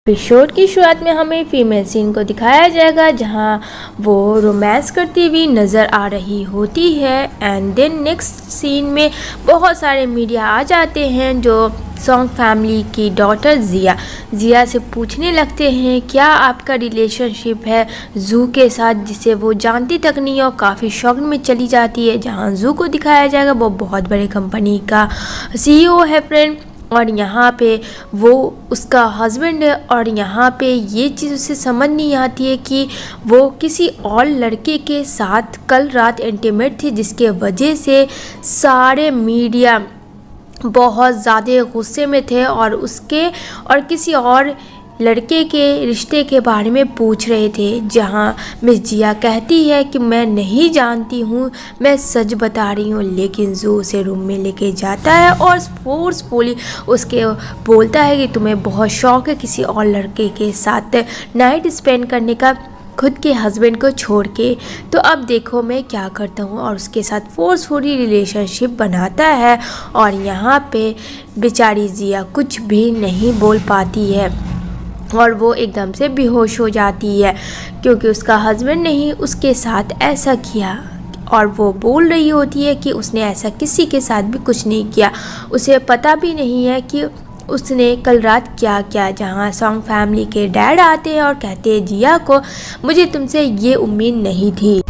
Episode की शुरुआत में हमें फीमेल सीन को दिखाया जाएगा जहां वो रोमांस करती हुई नज़र आ रही होती है। एंड देन नेक्स्ट सीन में बहुत सारे मीडिया आ जाते हैं जो सॉन्ग फैमिली की डॉटर जिया से पूछने लगते हैं क्या आपका रिलेशनशिप है जू के साथ, जिसे वो जानती तक नहीं और काफ़ी शॉक में चली जाती है। जहां जू को दिखाया जाएगा वो बहुत बड़े कंपनी का CEO है फ्रेंड, और यहाँ पे वो उसका हस्बैंड है। और यहाँ पे ये चीज़ उसे समझ नहीं आती है कि वो किसी और लड़के के साथ कल रात इंटीमेट थी, जिसके वजह से सारे मीडिया बहुत ज़्यादा गुस्से में थे और उसके और किसी और लड़के के रिश्ते के बारे में पूछ रहे थे। जहां मिस जिया कहती है कि मैं नहीं जानती हूँ, मैं सच बता रही हूँ, लेकिन जू उसे रूम में लेके जाता है और फोर्सफुली उसके बोलता है कि तुम्हें बहुत शौक है किसी और लड़के के साथ नाइट स्पेंड करने का, खुद के हस्बैंड को छोड़ के, तो अब देखो मैं क्या करता हूँ। और उसके साथ फोर्सफुली रिलेशनशिप बनाता है और यहाँ पे बेचारी जिया कुछ भी नहीं बोल पाती है और वो एकदम से बेहोश हो जाती है क्योंकि उसका हस्बैंड ने ही उसके साथ ऐसा किया। और वो बोल रही होती है कि उसने ऐसा किसी के साथ भी कुछ नहीं किया, उसे पता भी नहीं है कि उसने कल रात क्या किया। जहाँ सॉन्ग फैमिली के डैड आते हैं और कहते हैं जिया को मुझे तुमसे ये उम्मीद नहीं थी।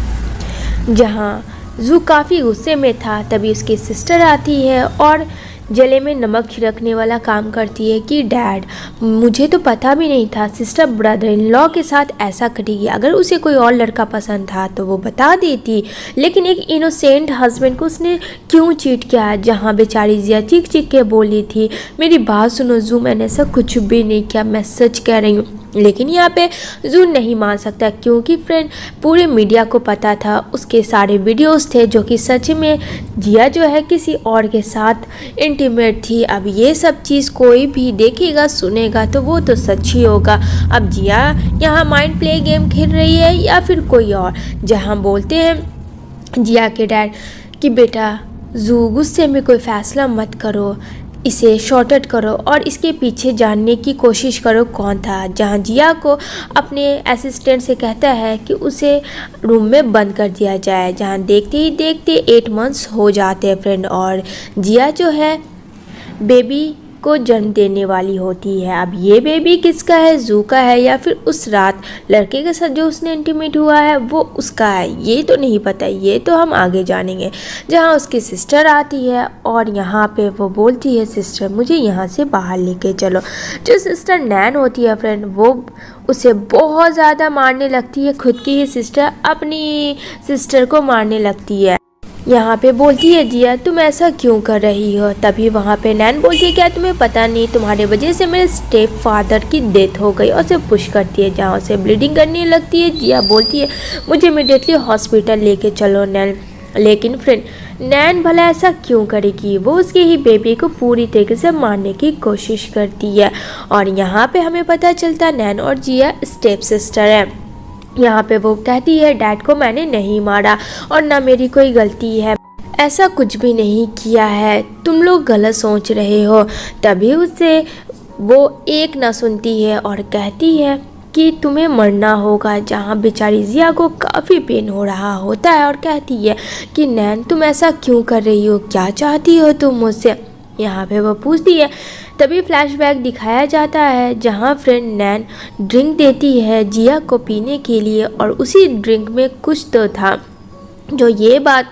जहाँ जू काफ़ी गुस्से में था तभी उसकी सिस्टर आती है और जले में नमक छिड़कने वाला काम करती है कि डैड मुझे तो पता भी नहीं था सिस्टर ब्रदर इन लॉ के साथ ऐसा करेगी, अगर उसे कोई और लड़का पसंद था तो वो बता देती, लेकिन एक इनोसेंट हस्बैंड को उसने क्यों चीट किया। जहाँ बेचारी जिया चीख चीख के बोली थी मेरी बात सुनो जू, मैंने ऐसा कुछ भी नहीं किया, मैं सच कह रही हूँ। लेकिन यहाँ पे जू नहीं मान सकता क्योंकि फ्रेंड पूरे मीडिया को पता था, उसके सारे वीडियोस थे जो कि सच में जिया जो है किसी और के साथ इंटीमेट थी। अब ये सब चीज़ कोई भी देखेगा सुनेगा तो वो तो सच ही होगा। अब जिया यहाँ माइंड प्ले गेम खेल रही है या फिर कोई और। जहाँ बोलते हैं जिया के डैड कि बेटा जू गुस्से में कोई फैसला मत करो, इसे शॉर्टकट करो और इसके पीछे जानने की कोशिश करो कौन था। जहाँ जिया को अपने असिस्टेंट से कहता है कि उसे रूम में बंद कर दिया जाए। जहाँ देखते ही देखते 8 मंथ्स हो जाते हैं फ्रेंड और जिया जो है बेबी को जन्म देने वाली होती है। अब ये बेबी किसका है, जू का है या फिर उस रात लड़के के साथ जो उसने इंटीमेट हुआ है वो उसका है, ये तो नहीं पता, ये तो हम आगे जानेंगे। जहाँ उसकी सिस्टर आती है और यहाँ पे वो बोलती है सिस्टर मुझे यहाँ से बाहर लेके चलो। जो सिस्टर नैन होती है फ्रेंड वो उसे बहुत ज़्यादा मारने लगती है, खुद की ही सिस्टर अपनी सिस्टर को मारने लगती है। यहाँ पे बोलती है जिया तुम ऐसा क्यों कर रही हो। तभी वहाँ पे नैन बोलती है क्या तुम्हें पता नहीं, तुम्हारे वजह से मेरे स्टेप फादर की डेथ हो गई, और उसे पुश करती है जहाँ उसे ब्लीडिंग करने लगती है। जिया बोलती है मुझे इमीडिएटली हॉस्पिटल लेके चलो नैन। लेकिन फ्रेंड नैन भला ऐसा क्यों करेगी, वो उसके ही बेबी को पूरी तरीके से मारने की कोशिश करती है। और यहाँ पे हमें पता चलता नैन और जिया स्टेप सिस्टर है। यहाँ पे वो कहती है डैड को मैंने नहीं मारा और ना मेरी कोई गलती है, ऐसा कुछ भी नहीं किया है, तुम लोग गलत सोच रहे हो। तभी उससे वो एक ना सुनती है और कहती है कि तुम्हें मरना होगा। जहाँ बेचारी जिया को काफ़ी पेन हो रहा होता है और कहती है कि नैन तुम ऐसा क्यों कर रही हो, क्या चाहती हो तुम मुझसे। यहाँ पे वो पूछती है। तभी फ्लैशबैक दिखाया जाता है जहाँ फ्रेंड नैन ड्रिंक देती है जिया को पीने के लिए और उसी ड्रिंक में कुछ तो था, जो ये बात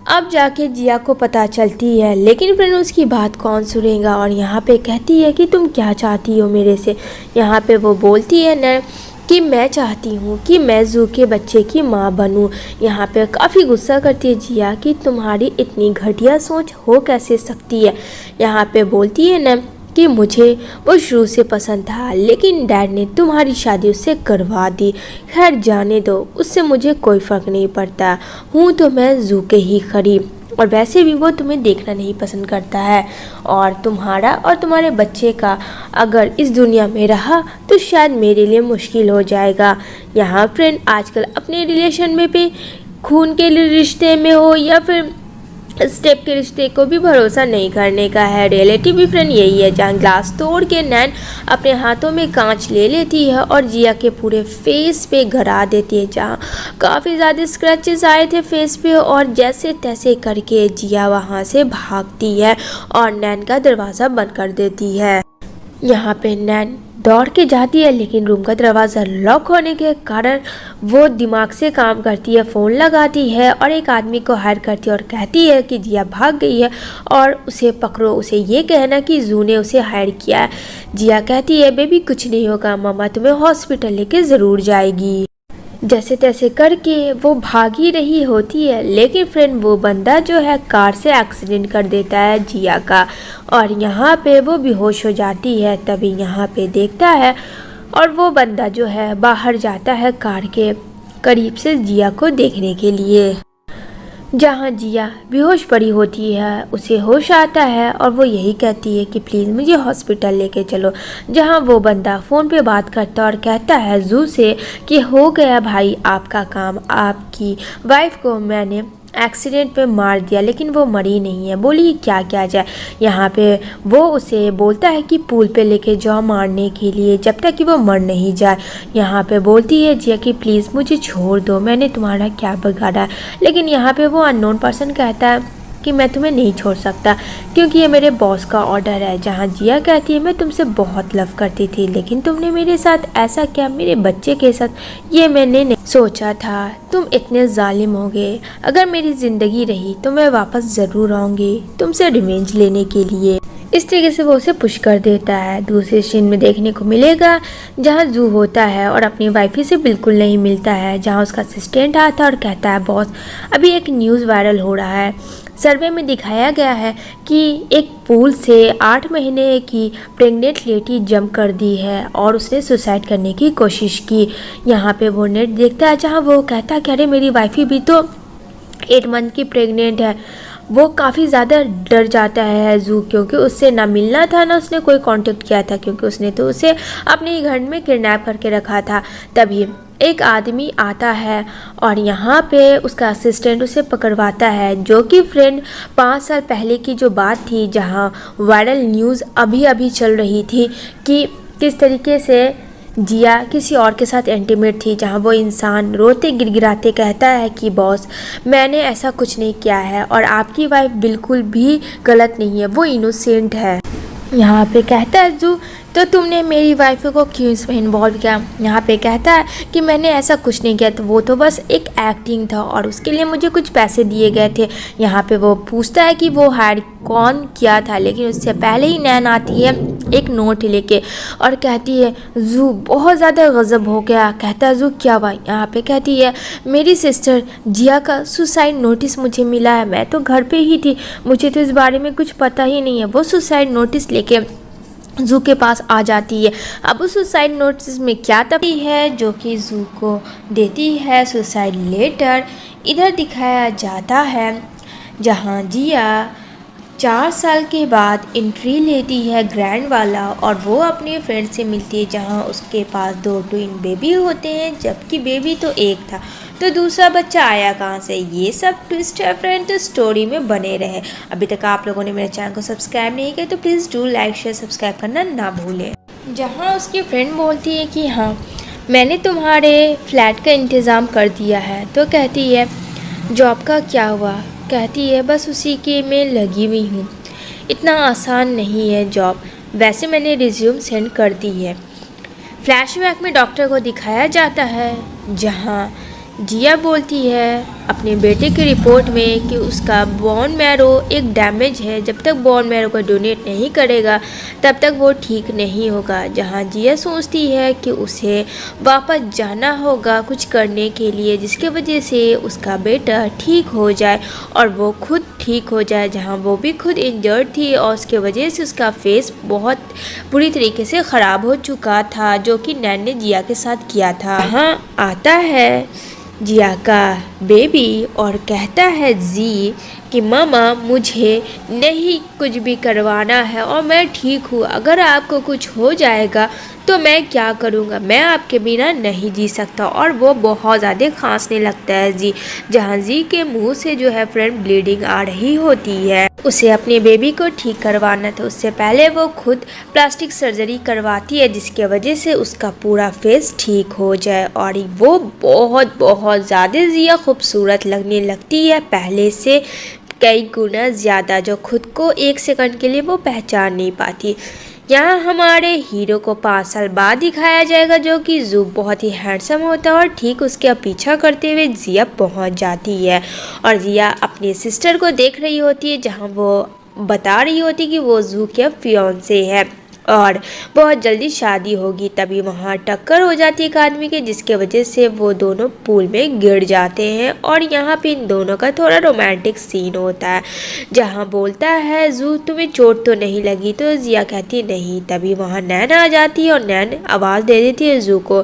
अब जाके जिया को पता चलती है। लेकिन फ्रेंड उसकी बात कौन सुनेगा और यहाँ पे कहती है कि तुम क्या चाहती हो मेरे से। यहाँ पे वो बोलती है नैन कि मैं चाहती हूँ कि मैं जू के बच्चे की माँ बनूँ। यहाँ पे काफ़ी गुस्सा करती है जिया कि तुम्हारी इतनी घटिया सोच हो कैसे सकती है। यहाँ पे बोलती है ना कि मुझे वो शुरू से पसंद था लेकिन डैड ने तुम्हारी शादी उससे करवा दी। खैर जाने दो, उससे मुझे कोई फ़र्क नहीं पड़ता, हूँ तो मैं जू के ही करीब, और वैसे भी वो तुम्हें देखना नहीं पसंद करता है और तुम्हारा और तुम्हारे बच्चे का अगर इस दुनिया में रहा तो शायद मेरे लिए मुश्किल हो जाएगा। यहाँ फ्रेंड आजकल अपने रिलेशन में भी खून के रिश्ते में हो या फिर स्टेप के रिश्ते को भी भरोसा नहीं करने का है। रियलिटी भी फ्रेंड यही है, जहाँ ग्लास तोड़ के नैन अपने हाथों में कांच ले लेती है और जिया के पूरे फेस पे गरा देती है, जहाँ काफ़ी ज़्यादा स्क्रैचेस आए थे फेस पे, और जैसे तैसे करके जिया वहाँ से भागती है और नैन का दरवाज़ा बंद कर देती है। यहाँ पे नैन दौड़ के जाती है, लेकिन रूम का दरवाज़ा लॉक होने के कारण वो दिमाग से काम करती है, फ़ोन लगाती है और एक आदमी को हायर करती है और कहती है कि जिया भाग गई है और उसे पकड़ो, उसे ये कहना कि जू ने उसे हायर किया है। जिया कहती है बेबी कुछ नहीं होगा, मम्मा तुम्हें हॉस्पिटल लेके ज़रूर जाएगी। जैसे तैसे करके वो भाग ही रही होती है, लेकिन फ्रेंड वो बंदा जो है कार से एक्सीडेंट कर देता है जिया का, और यहाँ पे वो बेहोश हो जाती है। तभी यहाँ पे देखता है और वो बंदा जो है बाहर जाता है कार के करीब से जिया को देखने के लिए। जहाँ जिया बेहोश पड़ी होती है उसे होश आता है और वो यही कहती है कि प्लीज़ मुझे हॉस्पिटल लेके चलो। जहाँ वो बंदा फ़ोन पे बात करता और कहता है जू से कि हो गया भाई आपका काम, आपकी वाइफ को मैंने एक्सीडेंट पे मार दिया लेकिन वो मरी नहीं है, बोली क्या किया जाए। यहाँ पे वो उसे बोलता है कि पूल पे लेके जाओ मारने के लिए जब तक कि वो मर नहीं जाए। यहाँ पे बोलती है जिया कि प्लीज़ मुझे छोड़ दो, मैंने तुम्हारा क्या बिगाड़ा है। लेकिन यहाँ पे वो अननोन पर्सन कहता है कि मैं तुम्हें नहीं छोड़ सकता क्योंकि ये मेरे बॉस का ऑर्डर है। जहाँ जिया कहती है मैं तुमसे बहुत लव करती थी लेकिन तुमने मेरे साथ ऐसा क्या, मेरे बच्चे के साथ, ये मैंने नहीं सोचा था, तुम इतने जालिम होगे। अगर मेरी ज़िंदगी रही तो मैं वापस ज़रूर आऊँगी तुमसे रिवेंज लेने के लिए। इस तरीके से वो उसे पुश कर देता है। दूसरे सीन में देखने को मिलेगा जहाँ जू होता है और अपनी वाइफ से बिल्कुल नहीं मिलता है, जहाँ उसका असिस्टेंट आता है और कहता है बॉस अभी एक न्यूज़ वायरल हो रहा है, सर्वे में दिखाया गया है कि एक पूल से 8 महीने की प्रेग्नेंट लेडी जंप कर दी है और उसने सुसाइड करने की कोशिश की। यहाँ पे वो नेट देखता है जहाँ वो कहता है कि अरे मेरी वाइफ भी तो 8 मंथ की प्रेग्नेंट है। वो काफ़ी ज़्यादा डर जाता है जू, क्योंकि उससे ना मिलना था ना उसने कोई कांटेक्ट किया था, क्योंकि उसने तो उसे अपने घर में किडनैप करके रखा था। तभी एक आदमी आता है और यहाँ पे उसका असिस्टेंट उसे पकड़वाता है, जो कि फ्रेंड 5 साल पहले की जो बात थी, जहाँ वायरल न्यूज़ अभी अभी चल रही थी कि किस तरीके से जिया किसी और के साथ इंटीमेट थी, जहाँ वो इंसान रोते गिड़गिड़ाते कहता है कि बॉस मैंने ऐसा कुछ नहीं किया है और आपकी वाइफ बिल्कुल भी गलत नहीं है, वो इनोसेंट है। यहाँ पे कहता है जू तो तुमने मेरी वाइफ को क्यों इसमें इन्वॉल्व किया। यहाँ पे कहता है कि मैंने ऐसा कुछ नहीं किया, तो वो तो बस एक एक्टिंग था और उसके लिए मुझे कुछ पैसे दिए गए थे। यहाँ पे वो पूछता है कि वो हायर कौन किया था, लेकिन उससे पहले ही नैन आती है एक नोट लेके और कहती है जू बहुत ज़्यादा गज़ब हो गया। कहता है जू क्या हुआ। यहाँ पे कहती है मेरी सिस्टर जिया का सुसाइड नोटिस मुझे मिला है, मैं तो घर पे ही थी, मुझे तो इस बारे में कुछ पता ही नहीं है। वो सुसाइड नोटिस लेके जू के पास आ जाती है। अब उस सुसाइड नोटिस में क्या तभी है जो कि जू को देती है सुसाइड लेटर। इधर दिखाया जाता है जहाँ जिया 4 साल के बाद एंट्री लेती है ग्रैंड वाला और वो अपने फ्रेंड से मिलती है, जहाँ उसके पास 2 ट्विन बेबी होते हैं, जबकि बेबी तो एक था, तो दूसरा बच्चा आया कहाँ से। ये सब ट्विस्ट है फ्रेंड, तो स्टोरी में बने रहे। अभी तक आप लोगों ने मेरे चैनल को सब्सक्राइब नहीं किया तो please do like share subscribe करना ना भूलें। जहाँ उसकी फ्रेंड बोलती है कि हाँ मैंने तुम्हारे फ्लैट का इंतज़ाम कर दिया है, तो कहती है जॉब का क्या हुआ। कहती है बस उसी के में लगी हुई हूँ, इतना आसान नहीं है जॉब, वैसे मैंने रिज्यूम सेंड कर दी है। फ्लैशबैक में डॉक्टर को दिखाया जाता है जहाँ जिया बोलती है अपने बेटे की रिपोर्ट में कि उसका बोन मैरो एक डैमेज है, जब तक बोन मैरो को डोनेट नहीं करेगा तब तक वो ठीक नहीं होगा। जहाँ जिया सोचती है कि उसे वापस जाना होगा कुछ करने के लिए, जिसके वजह से उसका बेटा ठीक हो जाए और वो खुद ठीक हो जाए, जहाँ वो भी खुद इंजर्ड थी और उसके वजह से उसका फेस बहुत बुरी तरीके से ख़राब हो चुका था, जो कि नैन ने जिया के साथ किया था। हाँ आता है जिया का बेबी और कहता है जी कि मामा मुझे नहीं कुछ भी करवाना है और मैं ठीक हूँ, अगर आपको कुछ हो जाएगा तो मैं क्या करूँगा, मैं आपके बिना नहीं जी सकता। और वो बहुत ज़्यादा खांसने लगता है जी, जहाँ जी के मुंह से जो है फ्रेंड ब्लीडिंग आ रही होती है। उसे अपने बेबी को ठीक करवाना था, उससे पहले वो खुद प्लास्टिक सर्जरी करवाती है जिसके वजह से उसका पूरा फेस ठीक हो जाए और वो बहुत बहुत ज़्यादा जिया खूबसूरत लगने लगती है, पहले से कई गुना ज़्यादा, जो खुद को एक सेकंड के लिए वो पहचान नहीं पाती। यहाँ हमारे हीरो को 5 साल बाद दिखाया जाएगा, जो कि जू बहुत ही हैंडसम होता है और ठीक उसके पीछा करते हुए जिया पहुँच जाती है और जिया अपनी सिस्टर को देख रही होती है, जहाँ वो बता रही होती कि वो जू के फियांसे है और बहुत जल्दी शादी होगी। तभी वहाँ टक्कर हो जाती है एक आदमी के, जिसके वजह से वो दोनों पूल में गिर जाते हैं और यहाँ पे इन दोनों का थोड़ा रोमांटिक सीन होता है, जहाँ बोलता है जू तुम्हें चोट तो नहीं लगी, तो जिया कहती नहीं। तभी वहाँ नैन आ जाती है और नैन आवाज़ दे देती है जू को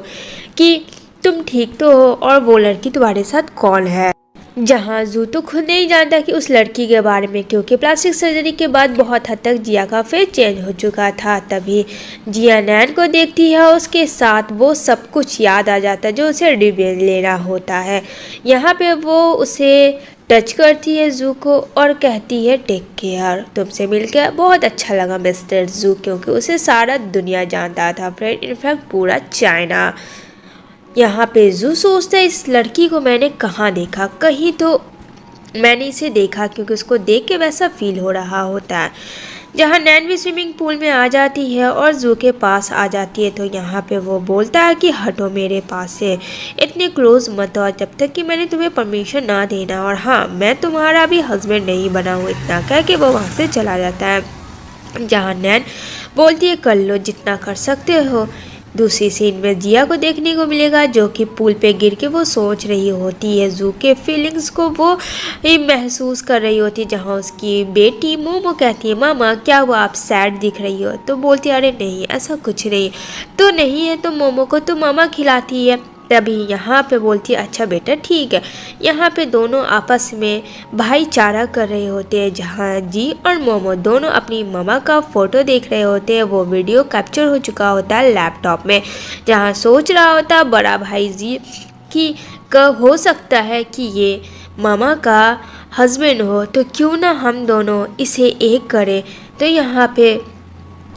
कि तुम ठीक तो हो और वो लड़की तुम्हारे साथ कौन है, जहाँ जू तो खुद नहीं जानता कि उस लड़की के बारे में, क्योंकि प्लास्टिक सर्जरी के बाद बहुत हद तक जिया का फेस चेंज हो चुका था। तभी जिया नैन को देखती है, उसके साथ वो सब कुछ याद आ जाता है जो उसे रिवेंज लेना होता है। यहाँ पे वो उसे टच करती है जू को और कहती है टेक केयर, तुमसे मिलकर बहुत अच्छा लगा मिस्टर जू, क्योंकि उसे सारा दुनिया जानता था फ्रेंड, इनफैक्ट पूरा चाइना। यहाँ पे जू सोचता है इस लड़की को मैंने कहाँ देखा, कहीं तो मैंने इसे देखा, क्योंकि उसको देख के वैसा फील हो रहा होता है। जहाँ नैन भी स्विमिंग पूल में आ जाती है और जू के पास आ जाती है, तो यहाँ पे वो बोलता है कि हटो मेरे पास से, इतने क्लोज मत आओ जब तक कि मैंने तुम्हें परमिशन ना देना, और हाँ मैं तुम्हारा भी हस्बैंड नहीं बना हूँ। इतना कह के वो वहाँ से चला जाता है। जहाँ नैन बोलती है कर लो जितना कर सकते हो। दूसरी सीन में जिया को देखने को मिलेगा, जो कि पुल पे गिर के वो सोच रही होती है, जू के फीलिंग्स को वो महसूस कर रही होती है। जहाँ उसकी बेटी मोमो कहती है मामा क्या हुआ आप सैड दिख रही हो, तो बोलती है अरे नहीं ऐसा कुछ नहीं, तो नहीं है तो मोमो को तो मामा खिलाती है। तभी यहाँ पे बोलती है अच्छा बेटा ठीक है। यहाँ पे दोनों आपस में भाईचारा कर रहे होते हैं, जहाँ जी और मोमो दोनों अपनी मम्मा का फ़ोटो देख रहे होते हैं। वो वीडियो कैप्चर हो चुका होता है लैपटॉप में, जहाँ सोच रहा होता है बड़ा भाई जी कि हो सकता है कि ये मामा का हस्बैंड हो, तो क्यों ना हम दोनों इसे एक करें। तो यहाँ पे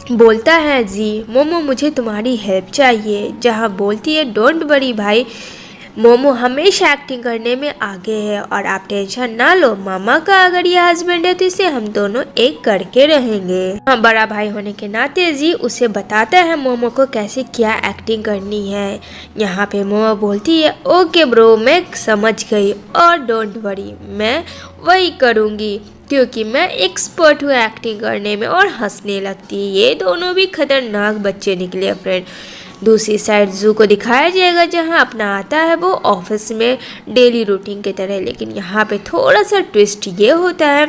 बोलता है जी मोमो मुझे तुम्हारी हेल्प चाहिए, जहाँ बोलती है डोंट वरी भाई, मोमो हमेशा एक्टिंग करने में आगे है और आप टेंशन ना लो, मामा का अगर ये हस्बैंड है तो इसे हम दोनों एक करके रहेंगे। हाँ बड़ा भाई होने के नाते जी उसे बताता है मोमो को कैसे क्या एक्टिंग करनी है। यहाँ पे मोमो बोलती है ओके ब्रो मैं समझ गई और डोंट वरी मैं वही करूँगी, क्योंकि मैं एक्सपर्ट हूँ एक्टिंग करने में, और हंसने लगती है। ये दोनों भी खतरनाक बच्चे निकले फ्रेंड। दूसरी साइड जू को दिखाया जाएगा, जहाँ अपना आता है वो ऑफिस में डेली रूटीन की तरह, लेकिन यहाँ पे थोड़ा सा ट्विस्ट ये होता है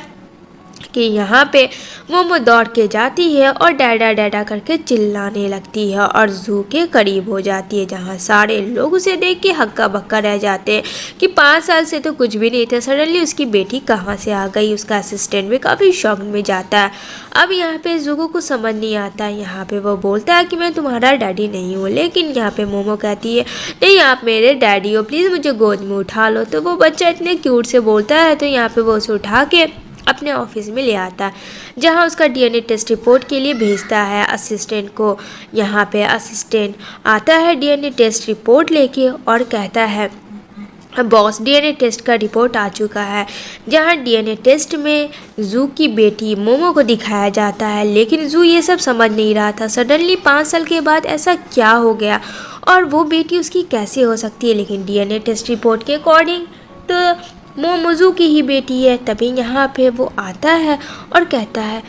कि यहाँ पे मोमो दौड़ के जाती है और डैडा डैडा करके चिल्लाने लगती है और जू के करीब हो जाती है, जहाँ सारे लोग उसे देख के हक्का बक्का रह जाते हैं कि 5 साल से तो कुछ भी नहीं था, सडनली उसकी बेटी कहाँ से आ गई। उसका असिस्टेंट भी काफ़ी शॉक में जाता है। अब यहाँ पे जू को कुछ समझ नहीं आता है। यहाँ पे वो बोलता है कि मैं तुम्हारा डैडी नहीं हूँ, लेकिन यहाँ पे मोमो कहती है नहीं आप मेरे डैडी हो, प्लीज़ मुझे गोद में उठा लो। तो वो बच्चा इतने क्यूट से बोलता है, तो यहाँ पे वो उसे उठा के अपने ऑफिस में ले आता है, जहाँ उसका डीएनए टेस्ट रिपोर्ट के लिए भेजता है असिस्टेंट को। यहाँ पे असिस्टेंट आता है डीएनए टेस्ट रिपोर्ट लेके और कहता है बॉस डीएनए टेस्ट का रिपोर्ट आ चुका है, जहाँ डीएनए टेस्ट में जू की बेटी मोमो को दिखाया जाता है। लेकिन जू ये सब समझ नहीं रहा था, सडनली 5 साल के बाद ऐसा क्या हो गया और वो बेटी उसकी कैसे हो सकती है। लेकिन डीएनए टेस्ट रिपोर्ट के अकॉर्डिंग तो मोमो जू की ही बेटी है। तभी यहाँ पे वो आता है और कहता है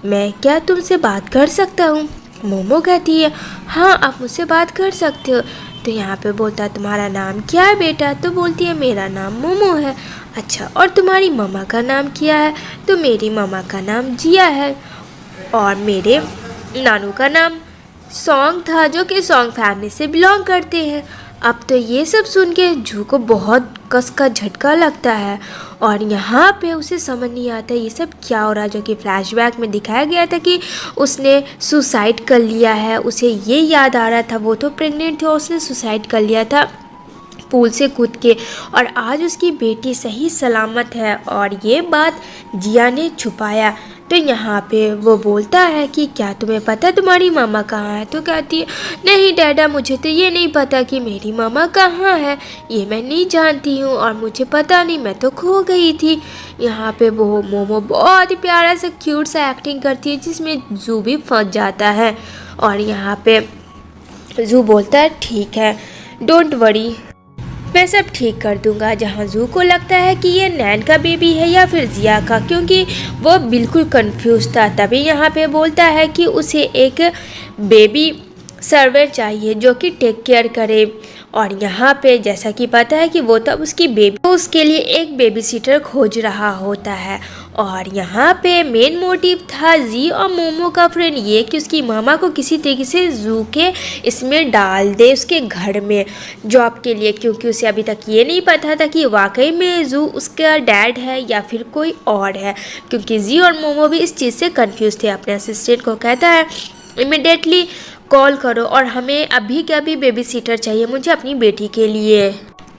मैं क्या तुमसे बात कर सकता हूँ। मोमो कहती है हाँ आप मुझसे बात कर सकते हो। तो यहाँ पे बोलता है तुम्हारा नाम क्या है बेटा, तो बोलती है मेरा नाम मोमो है। अच्छा और तुम्हारी मम्मा का नाम क्या है, तो मेरी मम्मा का नाम जिया है और मेरे नानू का नाम सॉन्ग था, जो कि सॉन्ग फैमिली से बिलोंग करते हैं। अब तो ये सब सुन के जू को बहुत कस का झटका लगता है और यहाँ पे उसे समझ नहीं आता ये सब क्या हो रहा है। जो कि फ्लैशबैक में दिखाया गया था कि उसने सुसाइड कर लिया है। उसे ये याद आ रहा था वो तो प्रेग्नेंट थी और उसने सुसाइड कर लिया था पूल से कूद के, और आज उसकी बेटी सही सलामत है और ये बात जिया ने छुपाया। तो यहाँ पे वो बोलता है कि क्या तुम्हें पता तुम्हारी मामा कहाँ है। तो कहती है नहीं डैडा, मुझे तो ये नहीं पता कि मेरी मामा कहाँ है, ये मैं नहीं जानती हूँ और मुझे पता नहीं, मैं तो खो गई थी। यहाँ पे वो मोमो बहुत ही प्यारा सा क्यूट सा एक्टिंग करती है जिसमें जू भी फंस जाता है। और यहाँ पे जू बोलता है ठीक है, डोंट वरी, मैं सब ठीक कर दूंगा। जहाँ जू को लगता है कि ये नैन का बेबी है या फिर जिया का, क्योंकि वो बिल्कुल कंफ्यूज था। तभी यहाँ पे बोलता है कि उसे एक बेबी सर्वेंट चाहिए जो कि टेक केयर करे। और यहाँ पे जैसा कि पता है कि वो तब उसकी बेबी, तो उसके लिए एक बेबी सीटर खोज रहा होता है। और यहाँ पे मेन मोटिव था जी और मोमो का फ्रेंड ये कि उसकी मामा को किसी तरीके से जू के इसमें डाल दे उसके घर में जॉब के लिए, क्योंकि उसे अभी तक ये नहीं पता था कि वाकई में जू उसका डैड है या फिर कोई और है, क्योंकि जी और मोमो भी इस चीज़ से कंफ्यूज थे। अपने असिस्टेंट को कहता है इमिडिएटली कॉल करो और हमें अभी के अभी बेबी सीटर चाहिए मुझे अपनी बेटी के लिए।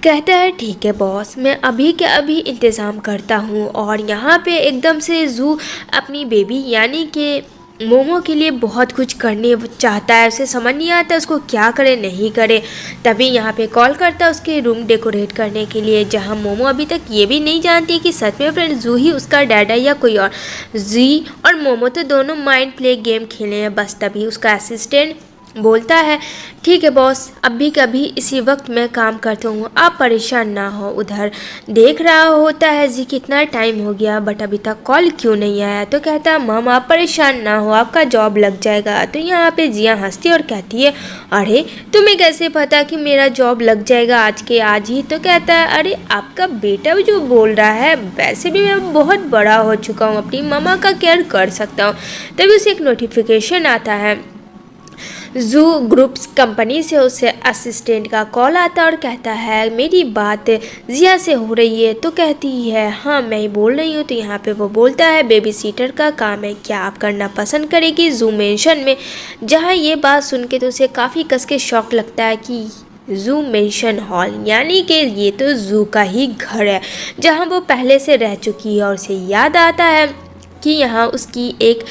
कहता है ठीक है बॉस, मैं अभी के अभी इंतज़ाम करता हूँ। और यहाँ पे एकदम से जू अपनी बेबी यानी कि मोमो के लिए बहुत कुछ करने चाहता है, उसे समझ नहीं आता उसको क्या करे नहीं करे। तभी यहाँ पे कॉल करता है उसके रूम डेकोरेट करने के लिए, जहाँ मोमो अभी तक ये भी नहीं जानती कि सच में फ्रेंड जू ही उसका डैड है या कोई और। जी और मोमो तो दोनों माइंड प्ले गेम खेले हैं बस। तभी उसका असिस्टेंट बोलता है ठीक है बॉस, अभी कभी इसी वक्त मैं काम करता हूँ, आप परेशान ना हो। उधर देख रहा होता है जी कितना टाइम हो गया बट अभी तक कॉल क्यों नहीं आया। तो कहता है मम आप परेशान ना हो, आपका जॉब लग जाएगा। तो यहाँ पे जिया हंसती और कहती है अरे तुम्हें कैसे पता कि मेरा जॉब लग जाएगा आज के आज ही। तो कहता है अरे आपका बेटा जो बोल रहा है, वैसे भी मैं बहुत बड़ा हो चुका हूँ, अपनी ममा का केयर कर सकता हूँ। तभी उसे एक नोटिफिकेशन आता है जू ग्रुप्स कंपनी से, उसे असिस्टेंट का कॉल आता और कहता है मेरी बात जिया से हो रही है। तो कहती है हाँ मैं ही बोल रही हूँ। तो यहाँ पे वो बोलता है बेबी सीटर का काम है, क्या आप करना पसंद करेगी जू मेंशन में। जहाँ ये बात सुन के तो उसे काफ़ी कस के शौक लगता है कि जू मेंशन हॉल यानी कि ये तो जू का ही घर है जहाँ वो पहले से रह चुकी है। और उसे याद आता है कि यहाँ उसकी एक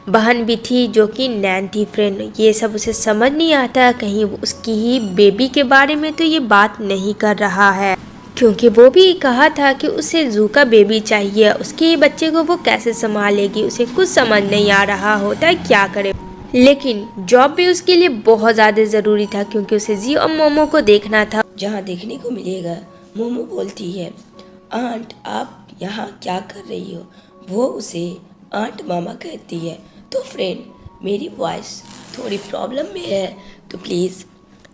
बहन भी थी जो कि नैन थी फ्रेंड। ये सब उसे समझ नहीं आता, कहीं उसकी ही बेबी के बारे में तो ये बात नहीं कर रहा है, क्योंकि वो भी कहा था कि उसे जू का बेबी चाहिए, उसके बच्चे को वो कैसे संभालेगी। उसे कुछ समझ नहीं आ रहा होता है क्या करे। लेकिन जॉब भी उसके लिए बहुत ज़्यादा ज़रूरी था क्योंकि उसे जी और मोमो को देखना था। जहाँ देखने को मिलेगा मोमो बोलती है आंट आप यहाँ क्या कर रही हो। वो उसे आंट मामा कहती है। तो फ्रेंड मेरी वॉइस थोड़ी प्रॉब्लम में है तो प्लीज़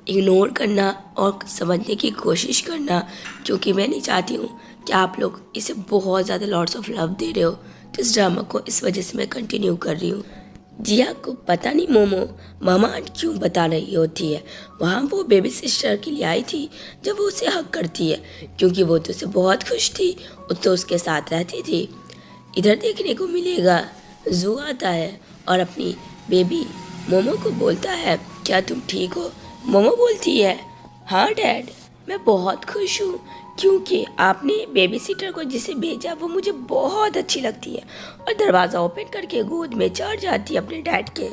इग्नोर करना और समझने की कोशिश करना, क्योंकि मैं नहीं चाहती हूँ कि आप लोग इसे बहुत ज़्यादा लॉट्स ऑफ लव दे रहे हो। तो इस ड्रामा को इस वजह से मैं कंटिन्यू कर रही हूँ। जिया को पता नहीं मोमो मामा आंट क्यों बता रही होती है। वहाँ वो बेबी सिस्टर के लिए आई थी जब वो उसे हक करती है, क्योंकि वो तो उसे बहुत खुश थी, वो तो उसके साथ रहती थी। इधर देखने को मिलेगा जू आता है और अपनी बेबी मोमो को बोलता है क्या तुम ठीक हो। मोमो बोलती है हाँ डैड मैं बहुत खुश हूँ, क्योंकि आपने बेबी सीटर को जिसे भेजा वो मुझे बहुत अच्छी लगती है। और दरवाज़ा ओपन करके गोद में चढ़ जाती है अपने डैड के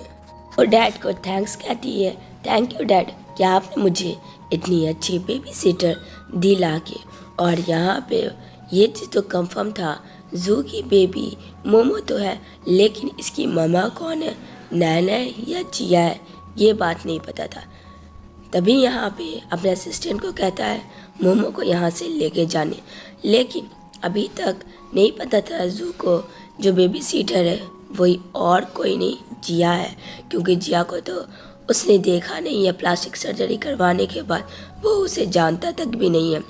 और डैड को थैंक्स कहती है। थैंक यू डैड कि आपने मुझे इतनी अच्छी बेबी सीटर दिला के। और यहाँ पे ये चीज़ तो कंफर्म था जू की बेबी मोमो तो है, लेकिन इसकी ममा कौन है, नैन है या जिया है, ये बात नहीं पता था। तभी यहाँ पे अपने असिस्टेंट को कहता है मोमो को यहाँ से लेके जाने, लेकिन अभी तक नहीं पता था जू को जो बेबी सीटर है वही और कोई नहीं जिया है, क्योंकि जिया को तो उसने देखा नहीं है प्लास्टिक सर्जरी करवाने के बाद, वो उसे जानता तक भी नहीं है।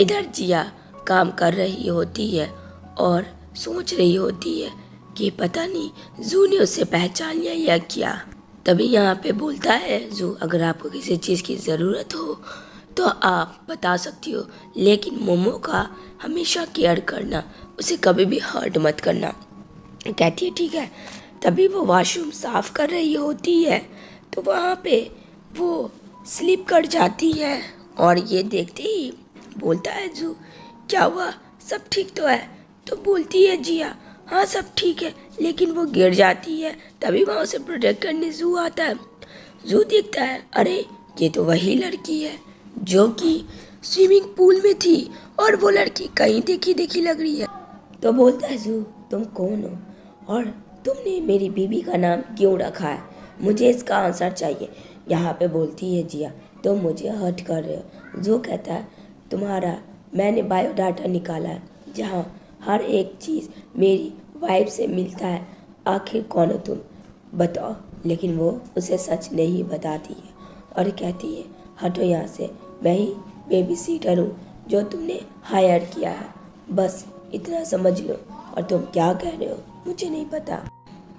इधर जिया काम कर रही होती है और सोच रही होती है कि पता नहीं जू ने उसे पहचान लिया या क्या। तभी यहाँ पे बोलता है जू, अगर आपको किसी चीज़ की ज़रूरत हो तो आप बता सकती हो, लेकिन मोमो का हमेशा केयर करना, उसे कभी भी हर्ट मत करना। कहती है ठीक है। तभी वो वॉशरूम साफ कर रही होती है तो वहाँ पे वो स्लिप कर जाती है और ये देखते ही बोलता है जू, क्या हुआ, सब ठीक तो है? तो बोलती है जिया, हाँ सब ठीक है, लेकिन वो गिर जाती है। तभी वहाँ उसे प्रोटेक्ट करने जू आता है। जू देखता है, अरे ये तो वही लड़की है जो कि स्विमिंग पूल में थी और वो लड़की कहीं देखी देखी लग रही है। तो बोलता है जू, तुम कौन हो और तुमने मेरी बीबी का नाम क्यों रखा है? मुझे इसका आंसर चाहिए। यहाँ पे बोलती है जिया, तुम मुझे हर्ट कर रहे हो। जू कहता है, तुम्हारा मैंने बायोडाटा निकाला है जहाँ हर एक चीज़ मेरी वाइफ से मिलता है, आखिर कौन हो तुम, बताओ। लेकिन वो उसे सच नहीं बताती है और कहती है, हटो यहाँ से, मैं ही बेबी सीटर हूँ जो तुमने हायर किया है, बस इतना समझ लो। और तुम क्या कह रहे हो मुझे नहीं पता।